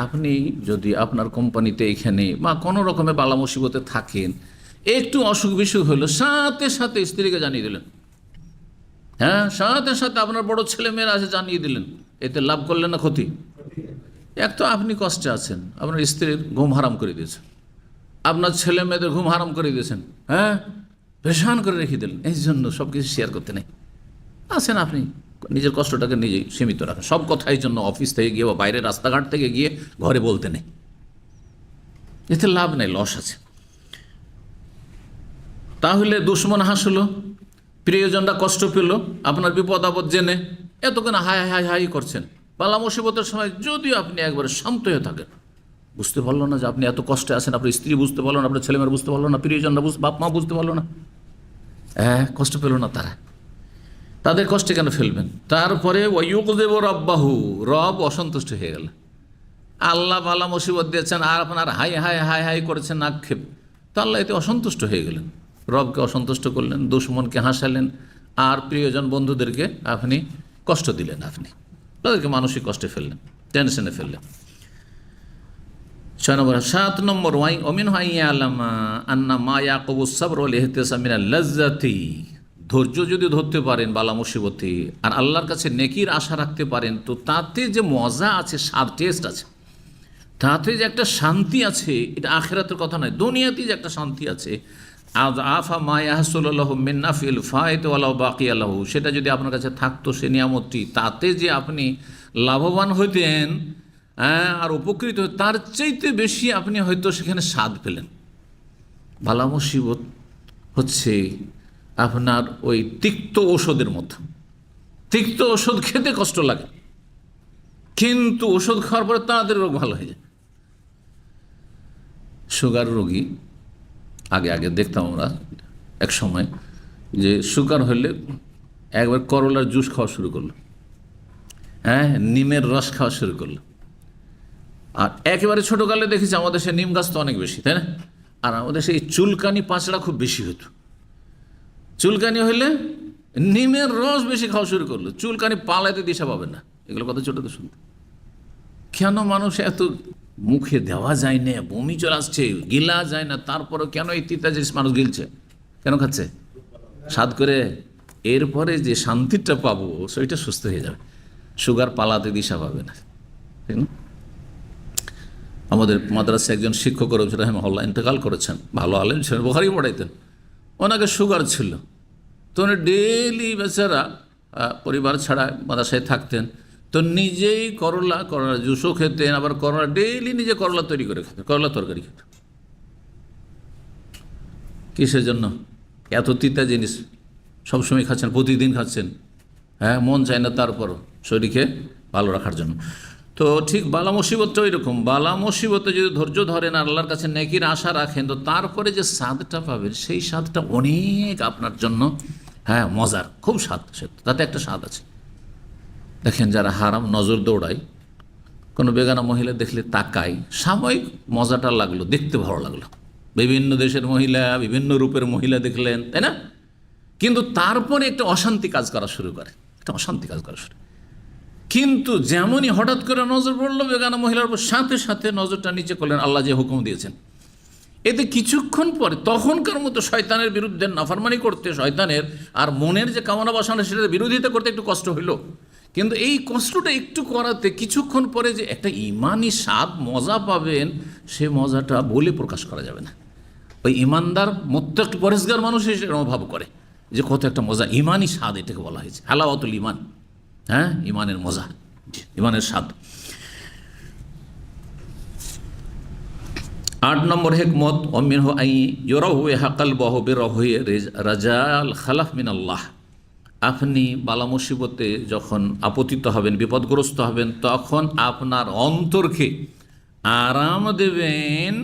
আপনি যদি আপনার কোম্পানিতে এখানে বা কোনো রকমের বালা মুসিবতে থাকেন, একটু অসুখ বিসুখ হলো, সাথে সাথে স্ত্রীকে জানিয়ে দিলেন, হ্যাঁ সাথে সাথে আপনার বড় ছেলে মেয়েরা আছে জানিয়ে দিলেন, এতে লাভ করলেন না ক্ষতি? এক তো আপনি কষ্টে আছেন, আপনার স্ত্রীর ঘুম হারাম করে দিয়েছেন, আপনার ছেলে মেয়েদের ঘুম হারাম করে দিয়েছেন, হ্যাঁ পেশান করে রেখে দিলেন। এই জন্য সব কিছু শেয়ার করতে নেই, আছেন আপনি নিজের কষ্টটাকে নিজেই সীমিত রাখেন। সব কথাই জন্য অফিস থেকে গিয়ে বা বাইরে রাস্তাঘাট থেকে গিয়ে ঘরে বলতে নেই, এতে লাভ নেই, লস আছে। তাহলে দুশ্মন হাসলো, প্রিয়জনরা কষ্ট পেল আপনার বিপদ আপদ জেনে, এতক্ষণ হাই হাই হাই করছেন। বালা মুসিবতের সময় যদিও আপনি একবারে শান্ত হয়ে থাকেন, বুঝতে পারলো না যে আপনি এত কষ্টে আছেন, আপনার স্ত্রী বুঝতে পারলো না, আপনার ছেলেমেয়েরা বুঝতে পারলো না, প্রিয়জনরা বাপ মা বুঝতে পারলো না, হ্যাঁ কষ্ট পেল না তারা, তাদের কষ্টে কেন ফেলবেন? তারপরে ওয়ায়ুকযিবু রাব্বাহু, রব অসন্তুষ্ট হয়ে গেল। আল্লাহ বালা মুসিবত দিয়েছেন আর আপনার হাই হাই হাই হাই করেছেন আক্ষেপ, তো আল্লাহ এতে অসন্তুষ্ট হয়ে গেলেন, রবকে অসন্তুষ্ট করলেন, দুশ্মনকে হাসালেন, আর প্রিয়জন বন্ধুদেরকে আপনি কষ্ট দিলেন, আপনি তাদেরকে মানসিক কষ্টে ফেললেন, টেনশনে ফেললেন। 6 নম্বর 7 নম্বর ওয়াই অমিন হাইয়া আলামা আন্না মা ইয়াকুবুস সাবর ওয়াল ইহতিসাম মিনাল লাজ্জাতি, ধৈর্য যদি ধরতে পারেন বালা মুসিবতে আর আল্লাহর কাছে নেকির আশা রাখতে পারেন, তো তাতে যে মজা আছে, স্বাদ টেস্ট আছে, তাতে যে একটা শান্তি আছে, এটা আখিরাতের কথা নয়, দুনিয়াতেই যে একটা শান্তি আছে। আজ আফা মায়াহসুল্লাহ মিন্নাফিল ফায়ত ওয়ালাউ বাকি আল্লাহ, সেটা যদি আপনার কাছে থাকতো সে নিয়ামতটি, তাতে যে আপনি লাভবান হইতেন, আর উপকৃত, তার চাইতে বেশি আপনি হয়তো সেখানে স্বাদ পেলেন। বালা মুসিবত হচ্ছে আপনার ওই তিক্ত ওষুধের মতো। তিক্ত ওষুধ খেতে কষ্ট লাগে, কিন্তু ওষুধ খাওয়ার পরে তাড়াতাড়ি রোগ ভালো হয়ে যায়। সুগার রোগী আগে আগে দেখতাম আমরা এক সময়, যে সুগার হলে একবার করলার জুস খাওয়া শুরু করলো, নিমের রস খাওয়া শুরু করলো। আর একেবারে ছোটোকালে দেখেছি আমাদের সে নিম গাছ তো অনেক বেশি, তাই না? আর আমাদের সেই চুলকানি পাঁচড়া খুব বেশি হতো। চুলকানি হলে নিমের রস বেশি খাওয়া শুরু করলো, চুলকানি পালাইতে দিশা পাবে না। এগুলো কথা ছোটতে শুনতে, কেন মানুষ এত মুখে দেওয়া যায় না, বমি চলে আসছে, গিলা যায় না, তারপরে কেন এই তিতা জিনিস মানুষ গিলছে, কেন খাচ্ছে? স্বাদ করে। এরপরে যে শান্তিটা পাবো সেটা সুস্থ হয়ে যাবে, সুগার পালাতে দিশা পাবে না, ঠিক না? আমাদের মাদ্রাসায় একজন শিক্ষক রাহিমাহুল্লাহ ইন্তেকাল করেছেন, ভালো আলেম ছিলেন, বুখারী পড়াইতেন। ওনাকে সুগার ছিল, তো উনি ডেইলি বেচারা পরিবার ছাড়া মাদ্রাসায় থাকতেন, তো নিজেই করলা জুসও খেতেন, আবার করলা ডেইলি নিজে করলা তৈরি করে খেতেন, করলা তরকারি খেতেন। কিসের জন্য? এত তিতা জিনিস সবসময় খাচ্ছেন, প্রতিদিন খাচ্ছেন, মন চায় না, তারপরও শরীরকে ভালো রাখার জন্য। তো ঠিক বালা মুসিবতটা ওই রকম। বালা মুসিবতে যদি ধৈর্য ধরেন, আল্লাহর কাছে নেকির আশা রাখেন, তো তারপরে যে স্বাদটা পাবেন সেই স্বাদটা অনেক আপনার জন্য মজার, খুব স্বাদ। তাতে একটা স্বাদ আছে। দেখেন যারা হারাম নজর দৌড়ায়, কোনো বেগানা মহিলা দেখলে তাকায়, সাময়িক মজাটা লাগলো, দেখতে ভালো লাগলো, বিভিন্ন দেশের মহিলা, বিভিন্ন রূপের মহিলা দেখলেন, তাই না? কিন্তু তারপরে একটা অশান্তি কাজ করা শুরু করে, একটা অশান্তি কাজ করা শুরু। কিন্তু যেমনই হঠাৎ করে নজর পড়লো বেগানা মহিলার উপর, সাথে সাথে নজরটা নিচে করলেন আল্লাহ যে হুকুম দিয়েছেন। এতে কিছুক্ষণ পরে তখনকার মতো শয়তানের বিরুদ্ধে নাফরমানি করতে, শয়তানের আর মনের যে কামনা বাসনা সেটার বিরোধিতা করতে একটু কষ্ট হইল, কিন্তু এই কষ্টটা একটু করাতে কিছুক্ষণ পরে যে একটা ইমানি স্বাদ মজা পাবেন, সে মজাটা বলে প্রকাশ করা যাবে না। ওই ইমানদার মুত্তাকি পরেজগার মানুষ সেটা অনুভব করে যে কত একটা মজা, ইমানি স্বাদ এটাকে বলা হয়েছে, হালাওয়াতুল ইমান। ইমানের মজা, ইমানের স্বাদ। 8 নম্বর হিকমত, অমিনহু আই ইউরাহু হাকালবাহু বিরহু রাজাল খালাফ মিনাল্লাহ। আপনি বালা মুসিবতে যখন আপতিত হবেন, বিপদগ্রস্ত হবেন, তখন আপনার অন্তরকে আরাম দেবেন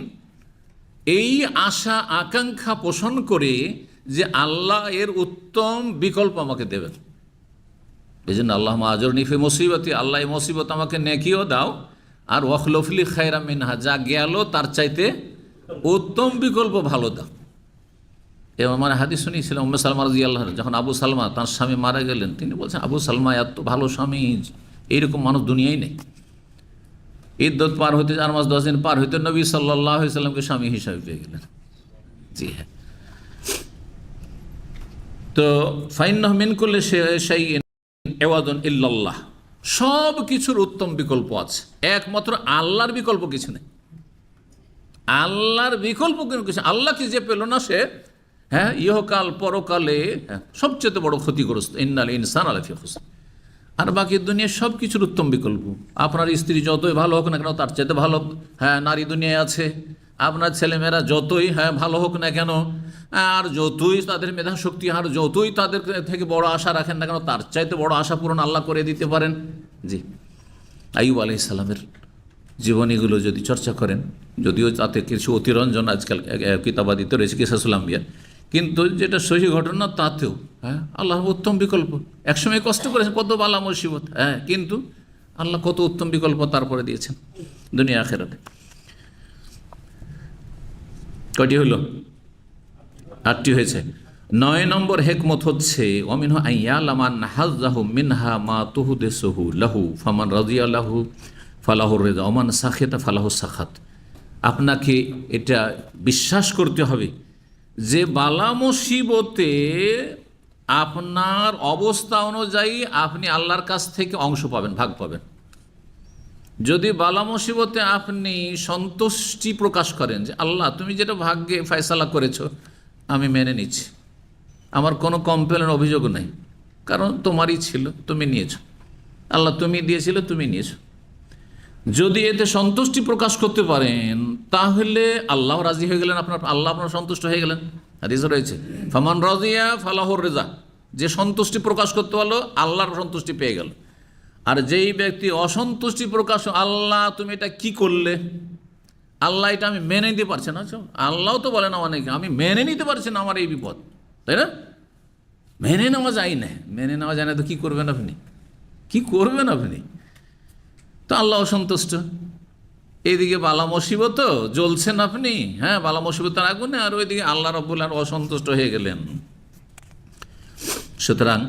এই আশা আকাঙ্ক্ষা পোষণ করে যে আল্লাহ এর উত্তম বিকল্প আমাকে দেবেন। এই জন্য আল্লাহ আজরনি ফি মুসিবতি, আল্লাহ এই মুসিবত আমাকে নেকিও দাও, আর ওয়াখলুফলি খায়রা মিনহা, যা গেল তার চাইতে উত্তম বিকল্প ভালো দাও। এবং মানে হাদিস শুনিয়েছিলাম উম্মে সালমা রাদিয়াল্লাহু আনহা, যখন আবু সালমা তার স্বামী মারা গেলেন, তিনি বলছেন আবু সালমা এত ভালো স্বামী, এইরকম মানুষ দুনিয়ায় নেই। ইদ্যত পার হইতে 4 মাস 10 দিন পার হইতে নবী সাল্লাল্লাহু আলাইহি সাল্লামকে স্বামী হিসাবে পেয়ে গেলেন। জি হ্যাঁ। তো ফাইন্নাহু মিন কুল্লি শাইইন এওয়াদুন ইল্লাল্লাহ, সব কিছুর উত্তম বিকল্প আছে, একমাত্র আল্লাহর বিকল্প কিছু নেই। আল্লাহর বিকল্প কিছু, আল্লাহকে যে পেল না সে ইহকাল পরকালে সবচেয়ে বড় ক্ষতিগ্রস্ত। ইন্নাল ইনসান আলাফি খুসর। আর বাকি দুনিয়ার সব কিছুর উত্তম বিকল্প। আপনার স্ত্রী যতই ভালো হোক না কেন, তার চাইতে ভালো নারী দুনিয়ায় আছে। আপনার ছেলেমেয়েরা যতই ভালো হোক না কেন, আর যতই তাদের মেধা শক্তি, আর যতই তাদের থেকে বড় আশা রাখেন না কেন, তার চাইতে বড় আশা পূরণ আল্লাহ করে দিতে পারেন। জি, আইয়ুব আলাইহিস সালামের জীবনীগুলো যদি চর্চা করেন, যদিও তাতে কিছু অতিরঞ্জন আজকাল কিতাবাদিতে রয়েছে কিসাসুল আম্বিয়া, কিন্তু যেটা সহি ঘটনা তাতেও আল্লাহ উত্তম বিকল্প। একসময় কষ্ট করেছেন, কত বালা মুসিবত, কিন্তু আল্লাহ কত উত্তম বিকল্প তারপরে দিয়েছেন দুনিয়া আখিরাতে। কয়টি হইল? 8টি হয়েছে। 9 নম্বর হিকমত হচ্ছে ওয়ামিনহু আইয়ালামান হাজ্জাহু মিনহা মা তুহদিসুহু লাহু ফামান রাদিয়া লাহু ফালাহু রিজা ওমান সাখিতা ফালাহু সাখাত। আপনাকে এটা বিশ্বাস করতে হবে যে বালা মুসিবতে আপনার অবস্থা অনুযায়ী আপনি আল্লাহর কাছ থেকে অংশ পাবেন, ভাগ পাবেন। যদি বালা মুসিবতে আপনি সন্তুষ্টি প্রকাশ করেন যে আল্লাহ তুমি যেটা ভাগ্যে ফয়সালা করেছো আমি মেনে নিচ্ছি, আমার কোনো কমপ্লেন অভিযোগ নেই, কারণ তোমারই ছিল, তুমি নিয়েছো, আল্লাহ তুমি দিয়েছিলে, তুমি নিয়েছো, যদি এতে সন্তুষ্টি প্রকাশ করতে পারেন তাহলে আল্লাহ রাজি হয়ে গেলেন, আল্লাহ আপনার সন্তুষ্ট হয়ে গেলেন। হাদিসে রয়েছে ফামান রাজিয়া ফালাহুর রেজা, যে সন্তুষ্টি প্রকাশ করতে পারলো আল্লাহর সন্তুষ্টি পেয়ে গেল। আর যেই ব্যক্তি অসন্তুষ্টি প্রকাশ, আল্লাহ তুমি এটা কি করলে, আল্লাহ এটা আমি মেনে নিতে পারছি না, আল্লাহ তো বলে না অনেকে আমি মেনে নিতে পারছি না আমার এই বিপদ, তাই না? মেনে নেওয়া যায় না, মেনে নেওয়া যায় না তো কী করবেন আপনি, কি করবেন আপনি? তো আল্লাহ অসন্তুষ্ট, এইদিকে বালা মুসিবত জ্বলছেন আপনি, হ্যাঁ বালা মুসিবতের আগুনে, আর ওইদিকে আল্লাহ রাব্বুল আলামিন অসন্তুষ্ট হয়ে গেলেন। সুতরাং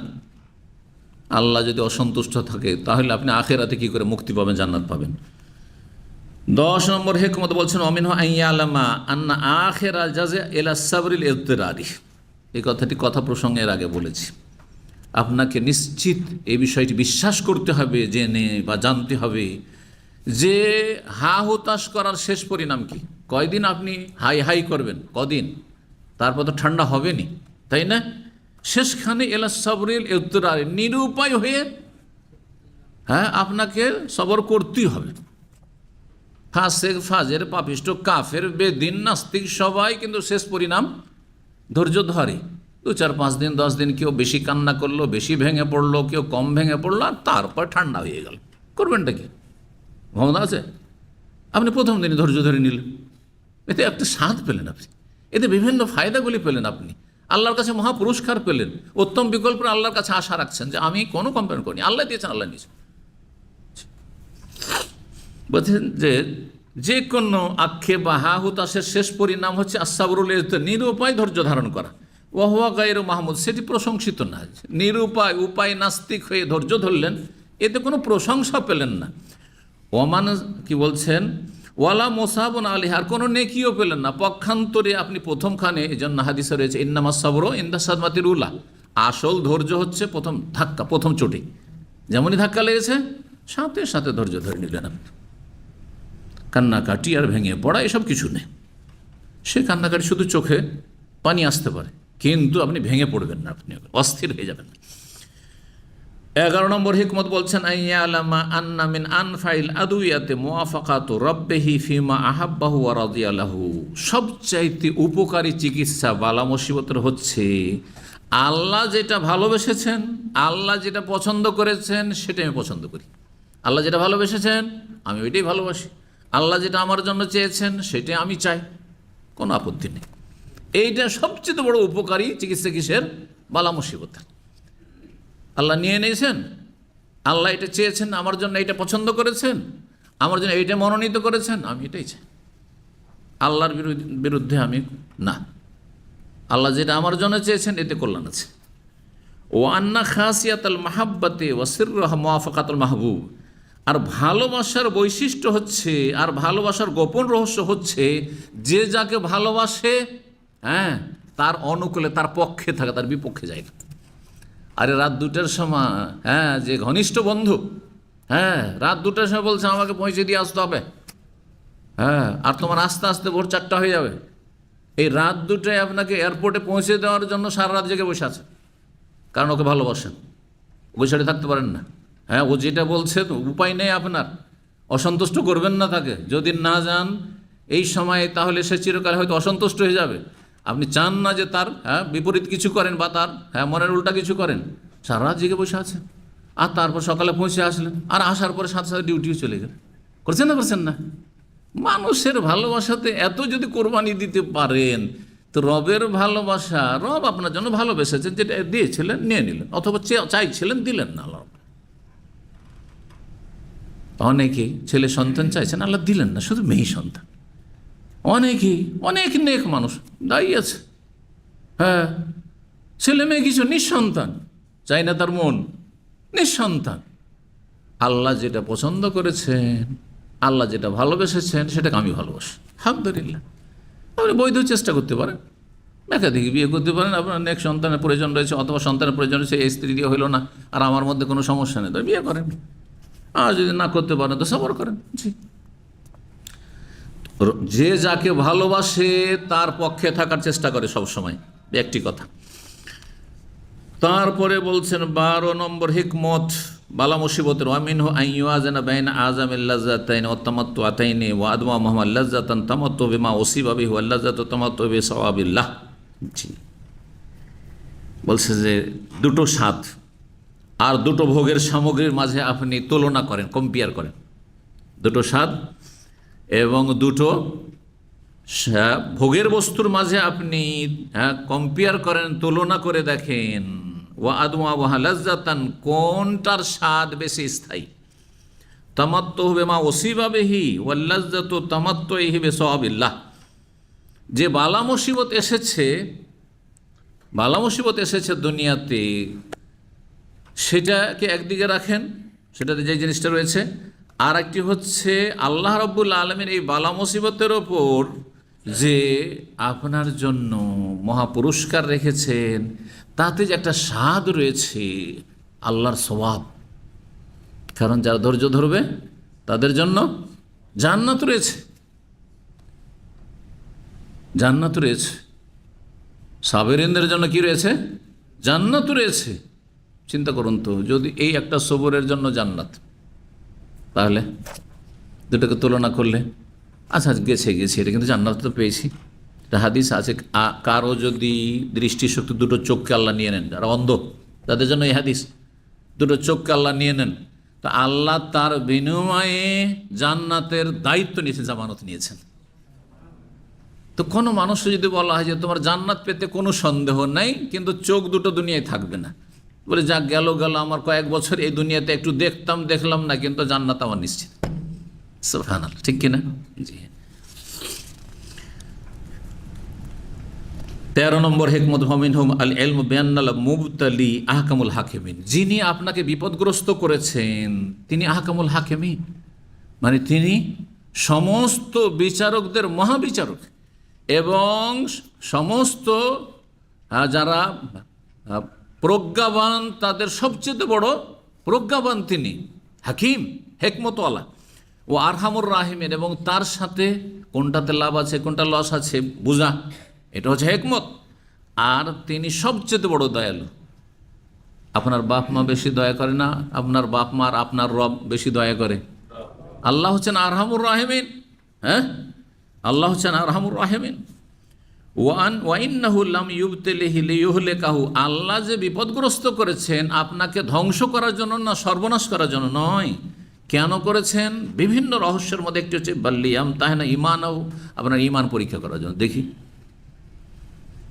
আল্লাহ যদি অসন্তুষ্ট থাকে তাহলে আপনি আখেরাতে কি করে মুক্তি পাবেন, জান্নাত পাবেন? 10 নম্বর হিকমত বলছেন অমিনহু আইয়ালামা আন্না আখিরা জাযা ইলা সাবরিল ইদতিরারি। এই কথাটি কথা প্রসঙ্গে এর আগে বলেছি। আপনাকে নিশ্চিত এই বিষয়টি বিশ্বাস করতে হবে, জেনে বা জানতে হবে যে হা হুতাশ করার শেষ পরিণাম কি। কয়দিন আপনি হাই হাই করবেন, কদিন, তারপর তো ঠান্ডা হবেনি, তাই না? শেষখানে এলা সাবরিল ইদতিরারি, নিরুপায় হয়ে হ্যাঁ আপনাকে সবর করতেই হবে। ফাসেক, ফাজের, পাপিষ্ট, কাফের, বেদিন, নাস্তিক সবাই কিন্তু শেষ পরিণাম ধৈর্য ধরে। 2, 4, 5 দিন, 10 দিন, কেউ বেশি কান্না করলো, বেশি ভেঙে পড়লো, কেউ কম ভেঙে পড়লো, আর তারপর ঠান্ডা হয়ে গেল। করবেনটা কি? ক্ষমতা আছে? আপনি প্রথম দিনই ধৈর্য ধরে নিলেন, এতে একটা স্বাদ পেলেন আপনি, এতে বিভিন্ন ফায়দাগুলি পেলেন আপনি, আল্লাহর কাছে মহাপুরস্কার পেলেন, উত্তম বিকল্প আল্লাহর কাছে আশা রাখছেন যে আমি কোনো কমপ্লেন করিনি, আল্লাহ দিয়েছেন, আল্লাহ নিয়েছেন। বলছেন যে কোনো আক্ষেপ বা হা হুতাশের শেষ পরিণাম হচ্ছে আসাবরুল ইজতিহাদ, নিরুপায় ধৈর্য ধারণ করা। ওয়াহুয়া গায়রু মাহমুদ, সেটি প্রশংসিত না। নিরুপায়, উপায় নাস্তিক হয়ে ধৈর্য ধরলেন, এতে কোনো প্রশংসা পেলেন না। ওমান কি বলছেন, ওয়ালা মোসাবন আলিহ, আর কোনো নেকিও পেলেন না। পক্ষান্তরে আপনি প্রথমখানে, এই জন্য হাদিসে রয়েছে ইন্নামাস সাবরু ইনদা সাদমাতিল উলা, আসল ধৈর্য হচ্ছে প্রথম ধাক্কা, প্রথম চোটে যেমনই ধাক্কা লেগেছে সাথে সাথে ধৈর্য ধরে নিলেন আপনি। কান্নাকাটি আর ভেঙে পড়া এসব কিছু নেই। সে কান্নাকাটি শুধু চোখে পানি আসতে পারে, কিন্তু আপনি ভেঙে পড়বেন না, আপনি অস্থির হয়ে যাবেন না। 11 নম্বর হিকমত বলছেন আইয়ালামা আন্না মিন আনফাইল আদুইয়াতে মুওয়াফাকাতু রাব্বিহি ফিমা আহাব্বাহু ওয়া রাদিয়া লাহু, সবচাইতে উপকারী চিকিৎসা বালা মুসিবতের হচ্ছে আল্লাহ যেটা ভালোবেসেছেন, আল্লাহ যেটা পছন্দ করেছেন সেটা আমি পছন্দ করি। আল্লাহ যেটা ভালোবেসেছেন আমি ওইটাই ভালোবাসি, আল্লাহ যেটা আমার জন্য চেয়েছেন সেটাই আমি চাই, কোনো আপত্তি নেই। এইটা সবচেয়ে বড় উপকারী চিকিৎসা কিসের? বালা মুসিবতের। আল্লাহ নিয়ে নিয়েছেন, আল্লাহ এটা চেয়েছেন, আমার জন্য এইটা পছন্দ করেছেন, আমার জন্য এইটা মনোনীত করেছেন, আমি এটাই চাই। আল্লাহর বিরুদ্ধে আমি না, আল্লাহ যেটা আমার জন্য চেয়েছেন এতে কল্যাণ আছে। ও আন্না খাসিয়াতুল মাহাব্বাতে ওয়া সিররুহা মুওয়াফাকাতুল মাহবুব, আর ভালোবাসার বৈশিষ্ট্য হচ্ছে, আর ভালোবাসার গোপন রহস্য হচ্ছে যে যাকে ভালোবাসে হ্যাঁ তার অনুকূলে, তার পক্ষে থাকে, তার বিপক্ষে যায় না। আরে রাত 2টার সময় হ্যাঁ যে ঘনিষ্ঠ বন্ধু হ্যাঁ রাত 2টার সময় বলছে আমাকে পৌঁছে দিয়ে আসতে হবে, হ্যাঁ আর তোমার আস্তে আস্তে ভোর 4টা হয়ে যাবে, এই রাত 2টায় আপনাকে এয়ারপোর্টে পৌঁছে দেওয়ার জন্য সারা রাত জেগে বসে আছে, কারণ ওকে ভালোবাসেন, ওকে ছেড়ে থাকতে পারেন না। হ্যাঁ ও যেটা বলছে উপায় নেই আপনার, অসন্তুষ্ট করবেন না তাকে, যদি না যান এই সময়ে তাহলে সে চিরকাল হয়তো অসন্তুষ্ট হয়ে যাবে। আপনি চান না যে তার বিপরীত কিছু করেন বা তার মনের উল্টা কিছু করেন, সারা রাত জেগে বসে আছেন, আর তারপর সকালে পৌঁছে আসলেন, আর আসার পরে সাথে সাথে ডিউটিও চলে গেলেন। করছেন না করছেন না? মানুষের ভালোবাসাতে এত যদি কোরবানি দিতে পারেন তো রবের ভালোবাসা, রব আপনার জন্য ভালোবেসেছেন, যেটা দিয়েছিলেন নিয়ে নিলেন, অথবা চাইছিলেন দিলেন না। আল্লাহ অনেকেই ছেলে সন্তান চাইছেন, আল্লাহ দিলেন না, শুধু মেয়ে সন্তান। অনেকেই অনেক নেক মানুষ দায়ী আছে, হ্যাঁ ছেলে মেয়ে কিছু, নিঃসন্তান, চাই না তার মন, নিঃসন্তান। আল্লাহ যেটা পছন্দ করেছেন, আল্লাহ যেটা ভালোবেসেছেন সেটাকে আমি ভালোবাসি, আলহামদুলিল্লাহ। আপনি বৈধ চেষ্টা করতে পারেন, একাধিক বিয়ে করতে পারেন, আপনার নেক সন্তানের প্রয়োজন রয়েছে, অথবা সন্তানের প্রয়োজন রয়েছে, এই স্ত্রী দিয়ে হইল না আর আমার মধ্যে কোনো সমস্যা নেই, তো বিয়ে করেন। আর যদি না করতে পারেন তো সবর করেন। জি, যে যাকে ভালোবাসে তার পক্ষে থাকার চেষ্টা করে সব সময়, একটি কথা। তারপরে বলছেন 12 নম্বর হিকমত বালা মুসিবতের, ওয়ামিনহু আইয়ুয়াজানা বাইনা আযামিল লাযাতাইন ওয়া তামাত্তুআতাইন ওয়া আদমা মুহাম্মাদ লাযাতান তামাত্তু বিমা উসিবা বিহি ওয়াল লাযাতু তামাত্তু বিসাওয়াবিল্লাহ। জি, বলছে যে দুটো স্বাদ আর দুটো ভোগের সামগ্রীর মাঝে আপনি তুলনা করেন, কম্পেয়ার করেন। দুটো স্বাদ এবং দুটো ভোগের বস্তুর মাঝে আপনি কম্পেয়ার করেন, তুলনা করে দেখেন। ওয়া আদমা ওয়া লাযাতান, কোনটার স্বাদ বেশি স্থায়ী। তামাত্তু বিমা উসিবা বিহি ওয়াল লাযাতু তামাত্তুহি বিসাওয়াবিল্লাহ। যে বালা মুসিবত এসেছে দুনিয়াতে, সেটাকে একদিকে রাখেন, সেটাতে যে জিনিসটা রয়েছে। আর একটি হচ্ছে আল্লাহ রাব্বুল আলামিন এই বালা মুসিবতের ওপর যে আপনার জন্য মহা পুরস্কার রেখেছেন, তাতে যে একটা স্বাদ রয়েছে, আল্লাহর সওয়াব। কারণ যারা ধৈর্য ধরবে তাদের জন্য জান্নাত রয়েছে, জান্নাত রয়েছে। সাবেরিনদের জন্য কি রয়েছে? জান্নাত রয়েছে। চিন্তা করুন তো, যদি এই একটা সবরের জন্য জান্নাত, তাহলে দুটোকে তুলনা করলে আচ্ছা গেছে এটা কিন্তু জান্নাত তো পেয়েছি। একটা হাদিস আছে, কারো যদি দৃষ্টিশক্তি, দুটো চোখকে আল্লাহ নিয়ে নেন, যারা অন্ধ তাদের জন্য এই হাদিস, দুটো চোখকে আল্লাহ নিয়ে নেন, তা আল্লাহ তার বিনিময়ে জান্নাতের দায়িত্ব নিয়েছেন, জামানত নিয়েছেন। তো কোনো মানুষকে যদি বলা হয় যে তোমার জান্নাত পেতে কোনো সন্দেহ নাই, কিন্তু চোখ দুটো দুনিয়ায় থাকবে না, বলে যা গেল আমার কয়েক বছর এই দুনিয়াতে একটু দেখলাম না, কিন্তু জান্নাত আমার নিশ্চিত। সুবহানাল্লাহ, ঠিক কিনা? জি। 13 নম্বর হিকমত, মিনহুম আল ইলমু বিআন্নাল মুবতালি আহকামুল হাকিমিন। যিনি আপনাকে বিপদগ্রস্ত করেছেন তিনি আহকামুল হাকিমিন, মানে তিনি সমস্ত বিচারকদের মহাবিচারক, এবং সমস্ত যারা প্রজ্ঞাবান তাদের সবচেয়ে বড় প্রজ্ঞাবান তিনি, হাকিম, হেকমতওয়ালা। ও আরহামুর রাহিমিন, এবং তার সাথে কোনটাতে লাভ আছে কোনটা লস আছে বুঝা, এটা হচ্ছে হেকমত। আর তিনি সবচেয়ে বড় দয়ালু। আপনার বাপ মা বেশি দয়া করে না, আপনার বাপ মার আপনার রব বেশি দয়া করে? আল্লাহ হচ্ছেন আরহামুর রাহিমিন। হ্যাঁ, আল্লাহ হচ্ছেন আরহামুর রাহিমিন। ওয়াইন্নাহু লাম ইউবতিলিহি লিইউহলিকাহু, আল্লাহ যে বিপদগ্রস্ত করেছেন আপনাকে ধ্বংস করার জন্য না, সর্বনাশ করার জন্য নয়। কেন করেছেন? বিভিন্ন রহস্যের মধ্যে একটি হচ্ছে বাল্লিয়াম তাহনা ইমানও, আপনার ইমান পরীক্ষা করার জন্য। দেখি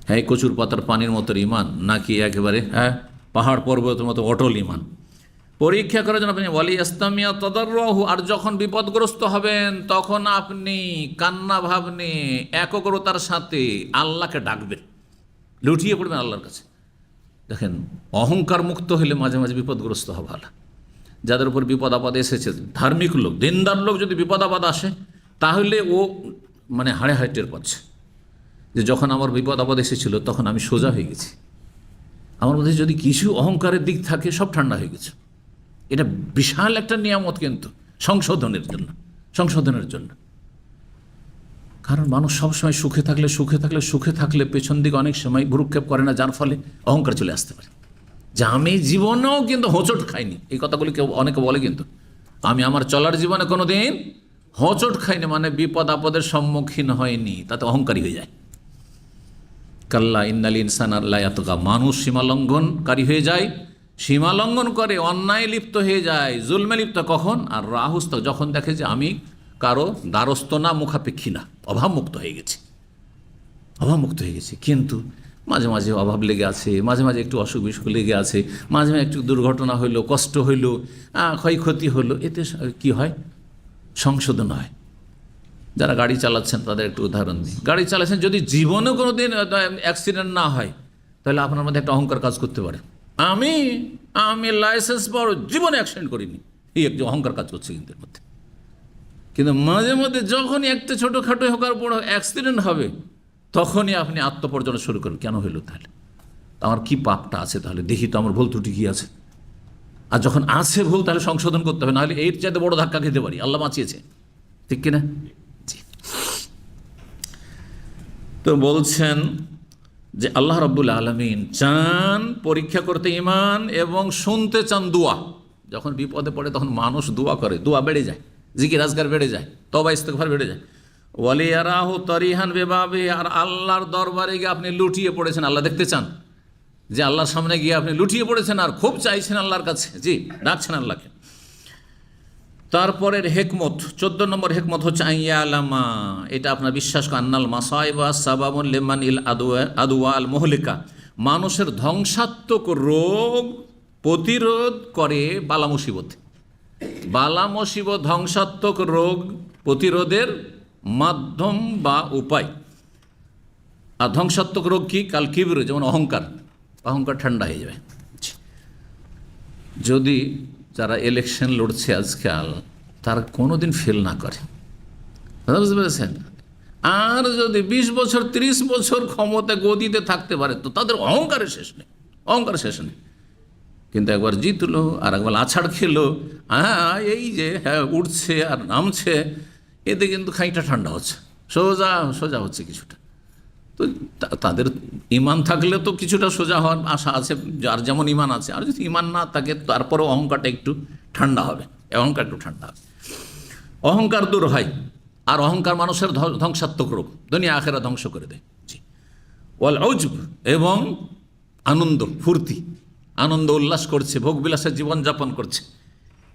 হ্যাঁ কচুর পাতার পানির মতো ইমান, নাকি একেবারে পাহাড় পর্বতের মতো অটল ইমান, পরীক্ষা করার জন্য। আপনি ওয়ালি ইস্তামিয়া তাদাররুহু, আর যখন বিপদগ্রস্ত হবেন তখন আপনি কান্না ভাব নিয়ে একগ্রতার সাথে আল্লাহকে ডাকবেন, লুটিয়ে পড়বেন আল্লাহর কাছে। দেখেন, অহংকার মুক্ত হলে মাঝে মাঝে বিপদগ্রস্ত হওয়া ভালো। যাদের উপর বিপদ আপদ এসেছে, ধার্মিক লোক, দিনদার লোক, যদি বিপদ আপদ আসে তাহলে ও মানে হাড়ে হাড়ে টের পাচ্ছে যে যখন আমার বিপদ আপদ এসেছিল তখন আমি সোজা হয়ে গেছি। আমার মধ্যে যদি কিছু অহংকারের দিক থাকে সব ঠান্ডা হয়ে গেছে। এটা বিশাল একটা নিয়ামত কিন্তু সংশোধনের জন্য। কারণ মানুষ সবসময় সুখে থাকলে পেছন দিকে অনেক সময় ভ্রুক্ষেপ করে না, যার ফলে অহংকার চলে আসতে পারে। যে আমি জীবনেও কিন্তু হোঁচট খাইনি, এই কথাগুলি কেউ অনেকে বলে, কিন্তু আমি আমার চলার জীবনে কোনো দিন হোঁচট খাইনি, মানে বিপদ আপদের সম্মুখীন হয়নি, তাতে অহংকারী হয়ে যায়। কাল্লা ইন্নাল ইনসানা লা ইয়াতগা, মানুষ সীমালঙ্ঘনকারী হয়ে যায়, সীমালঙ্ঘন করে, অন্যায় লিপ্ত হয়ে যায়, জুলমে লিপ্ত। কখন? আর রাহুস্ত, যখন দেখে যে আমি কারো দ্বারস্থ না, মুখাপেক্ষী না, অভাবমুক্ত হয়ে গেছি। কিন্তু মাঝে মাঝে অভাব লেগে আছে, মাঝে মাঝে একটু অসুখ বিসুখ লেগে আছে, মাঝে মাঝে একটু দুর্ঘটনা হইলো, কষ্ট হইলো, ক্ষয়ক্ষতি হলো, এতে কি হয়? সংশোধন হয়। যারা গাড়ি চালাচ্ছেন তাদের একটু উদাহরণ দিই। গাড়ি চালাচ্ছেন, যদি জীবনেও কোনো দিন অ্যাক্সিডেন্ট না হয়, তাহলে আপনার মধ্যে একটা অহংকার কাজ করতে পারে। আমি লাইসেন্স পাওয়ার জীবনে অ্যাক্সিডেন্ট করিনি, এই একটি অহংকার কাজ করছে কিন্তু এর মধ্যে। কিন্তু মাঝে মধ্যে যখনই একটা ছোটোখাটো হোকার বড় অ্যাক্সিডেন্ট হবে, তখনই আপনি আত্মপর্যনা শুরু করেন। কেন হইল? তাহলে আমার কি পাপটা আছে? তাহলে দেখি তো আমার ভুল ত্রুটি কী আছে। আর যখন আছে ভুল তাহলে সংশোধন করতে হবে, নাহলে এর চাইতে বড় ধাক্কা খেতে পারি। আল্লাহ বাঁচিয়েছে, ঠিক কিনা? জি। তো বলছেন যে আল্লাহ রাব্বুল আলামিন চান পরীক্ষা করতে ঈমান এবং শুনতে চান দোয়া। যখন বিপদে পড়ে তখন মানুষ দোয়া করে, দোয়া বেড়ে যায়, জিকির আজকার বেড়ে যায়, তওবা ইস্তেগফার বেড়ে যায়। ওয়ালিয়ারাহু তারিহান বিবাবি, আর আল্লাহর দরবারে গিয়ে আপনি লুটিয়ে পড়েছেন, আল্লাহ দেখতে চান যে আল্লাহর সামনে গিয়ে আপনি লুটিয়ে পড়েছেন আর খুব চাইছেন আল্লাহর কাছে, জি, ডাকছেন আল্লাহকে। তারপরের হেকমত, 14 নম্বর হেকমত হচ্ছে আইয়া আলামা, এটা আপনার বিশ্বাস করেন, আন্নাল মাসাইবা সাবাবুন লিমান ইল আদওয়া আল মুহলিকা, মানুষের ধ্বংসাত্মক রোগ প্রতিরোধ করে বালা মুসিবত। বালা মুসিবত ধ্বংসাত্মক রোগ প্রতিরোধের মাধ্যম বা উপায়। আর ধ্বংসাত্মক রোগ কি? কাল কিবর, যেমন অহংকার, অহংকার ঠান্ডা হয়ে যাবে। যদি যারা ইলেকশন লড়ছে আজকাল তারা কোনোদিন ফেল না করে, বুঝতে পেরেছেন, আর যদি 20 বছর 30 বছর ক্ষমতা গদিতে থাকতে পারে তো তাদের অহংকারের শেষ নেই, অহংকারের শেষ নেই। কিন্তু একবার জিতলো আর একবার আছাড় খেলো, হ্যাঁ এই যে হ্যাঁ উঠছে আর নামছে, এতে কিন্তু খাইটা ঠান্ডা হচ্ছে, সোজা সোজা হচ্ছে কিছুটা। তো তাদের ইমান থাকলে তো কিছুটা সোজা হওয়ার আশা আছে, যার যেমন ইমান আছে। আর যদি ইমান না থাকে তারপরেও অহংকারটা একটু ঠান্ডা হবে, অহংকার একটু ঠান্ডা হবে, অহংকার দূর হয়। আর অহংকার মানুষের ধ্বংসাত্মক রোগ, দুনিয়া আখেরা ধ্বংস করে দেয়। জি। ওয়াল উজব, এবং আনন্দ ফুর্তি, আনন্দ উল্লাস করছে, ভোগবিলাসের জীবনযাপন করছে,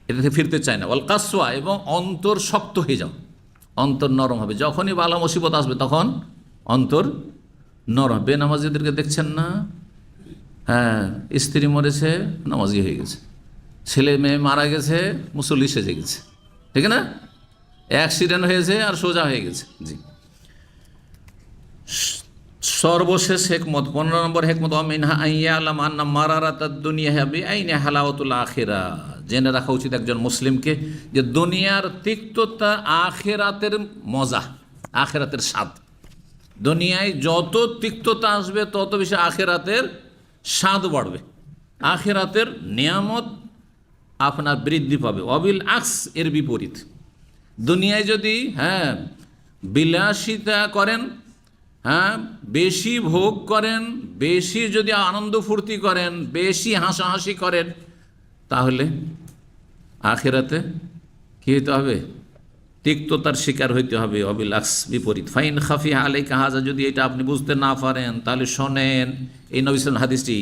এটাতে ফিরতে চায় না। ওয়াল কাসওয়া, এবং অন্তর শক্ত হয়ে যাও, অন্তর নরম হবে। যখনই বালা মুসিবত আসবে তখন অন্তর নরম। বেনামাজিদেরকে দেখছেন না? হ্যাঁ, স্ত্রী মরেছে নামাজি হয়ে গেছে, ছেলে মেয়ে মারা গেছে মুসল্লি সেজে গেছে, ঠিক না? অ্যাক্সিডেন্ট হয়েছে আর সোজা হয়ে গেছে। জি। সর্বশেষ হেকমত, 15 নম্বর হেকমত, মিনহা আইয়া আলাম আন্না মারারাতাদ দুনিয়া বিআইনি হালাওয়াতুল আখিরা, জেনে রাখা উচিত একজন মুসলিমকে যে দুনিয়ার তিক্ততা আখিরাতের মজা, আখিরাতের স্বাদ। দুনিয়ায় যত তিক্ততা আসবে তত বেশি আখিরাতের স্বাদ বাড়বে, আখিরাতের নিয়ামত আপনার বৃদ্ধি পাবে। অবিল আকস, এর বিপরীত। দুনিয়ায় যদি বিলাসিতা করেন, বেশি ভোগ করেন, বেশি যদি আনন্দ ফুর্তি করেন, বেশি হাসাহাসি করেন, তাহলে আখিরাতে কী হইতে হবে? তিক্ততার শিকার হইতে হবে। অবিলাক্স, বিপরীত। ফাইন খাফি আলাইকা হাজা, যদি এটা আপনি বুঝতে না পারেন তাহলে শোনেন এই নবী সাল্লাল্লাহু আলাইহি হাদিসটি।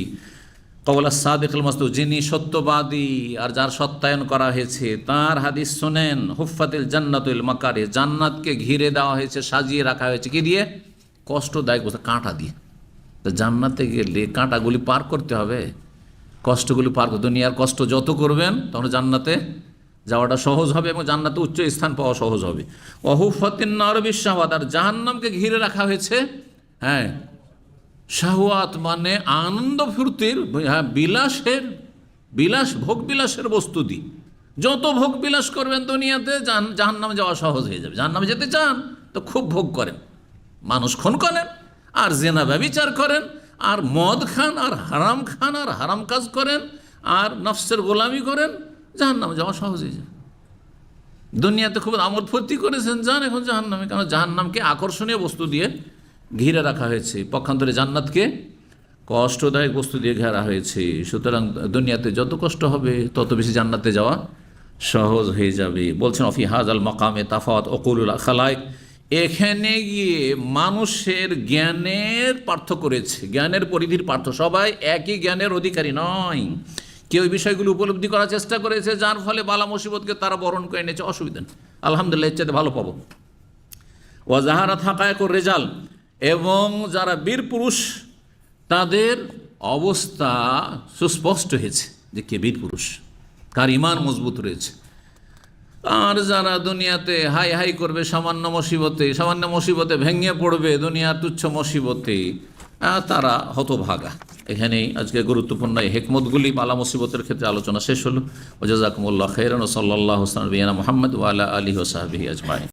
কওলা সাদিকুল মাসদুক, যিনি সত্যবাদী আর যার সত্যায়ন করা হয়েছে তার হাদিস শোনেন। হুফফাতিল জান্নাতুল মাকারি, জান্নাতকে ঘিরে দেওয়া হয়েছে, সাজিয়ে রাখা হয়েছে কি দিয়ে? কষ্টদায়ক বস্তু, কাঁটা দিয়ে। তো জান্নাতে গেলে কাঁটাগুলি পার করতে হবে, কষ্টগুলি পার করতে। দুনিয়ার কষ্ট যত করবেন তখন জান্নাতে যাওয়াটা সহজ হবে এবং জান্নাতে উচ্চ স্থান পাওয়া সহজ হবে। ওহুফাতিন নার বিশাওয়াত, আর জাহান্নামকে ঘিরে রাখা হয়েছে শাহওয়াত, মানে আনন্দ ফুর্তির, বিলাসের, বিলাস, ভোগ বিলাসের বস্তু দিয়ে। যত ভোগ বিলাস করবেন দুনিয়াতে জাহান্নামে যাওয়া সহজ হয়ে যাবে। জাহান্নামে যেতে চান তো খুব ভোগ করেন, মানুষ খুন করেন আর জেনা ব্যভিচার করেন আর মদ খান আর হারাম কাজ করেন আর নফসের গোলামি করেন, জাহান্নামে যাওয়া সহজ হয়ে যায়। দুনিয়াতে খুব আমোদ ফুর্তি করেছেন, যান এখন জাহান্নামে, কারণ জাহান্নামকে আকর্ষণীয় বস্তু দিয়ে ঘিরে রাখা হয়েছে, পক্ষান্তরে জান্নাতকে কষ্টদায়ক বস্তু দিয়ে ঘেরা হয়েছে। সুতরাং দুনিয়াতে যত কষ্ট হবে তত বেশি জান্নাতে যাওয়া সহজ হয়ে যাবে। বলছেন অফি হাজাল মাকামে তাফাওয়াত ওকুলুল খালায়েক, এখানে গিয়ে মানুষের জ্ঞানের পার্থক্য রয়েছে, জ্ঞানের পরিধির পার্থক্য। সবাই একই জ্ঞানের অধিকারী নয়। কেউ এই বিষয়গুলো উপলব্ধি করার চেষ্টা করেছে, যার ফলে বালা মুসিবতকে তারা বরণ করে এনেছে, অসুবিধা নেই, আলহামদুলিল্লাহ, এর চাইতে ভালো পাবো। ওয়াজাহারাত হাকায়েকুর রিজাল, এবং যারা বীর পুরুষ তাদের অবস্থা সুস্পষ্ট হয়েছে যে কে বীর পুরুষ, কার ঈমান মজবুত রয়েছে। আর যারা দুনিয়াতে হাই হাই করবে সামান্য মুসিবতে ভেঙে পড়বে, দুনিয়ার তুচ্ছ মুসিবতে, তারা হতভাগা। এখানেই আজকে গুরুত্বপূর্ণ এই হেকমতগুলি বালা মুসিবতের ক্ষেত্রে আলোচনা শেষ হলো। ওয়া জাযাকুমুল্লাহু খাইরান ওয়া সাল্লাল্লাহু আলা নবিয়িনা মুহাম্মদ ওয়া আলা আলিহি ওয়া সাহবিহি আজমাইন।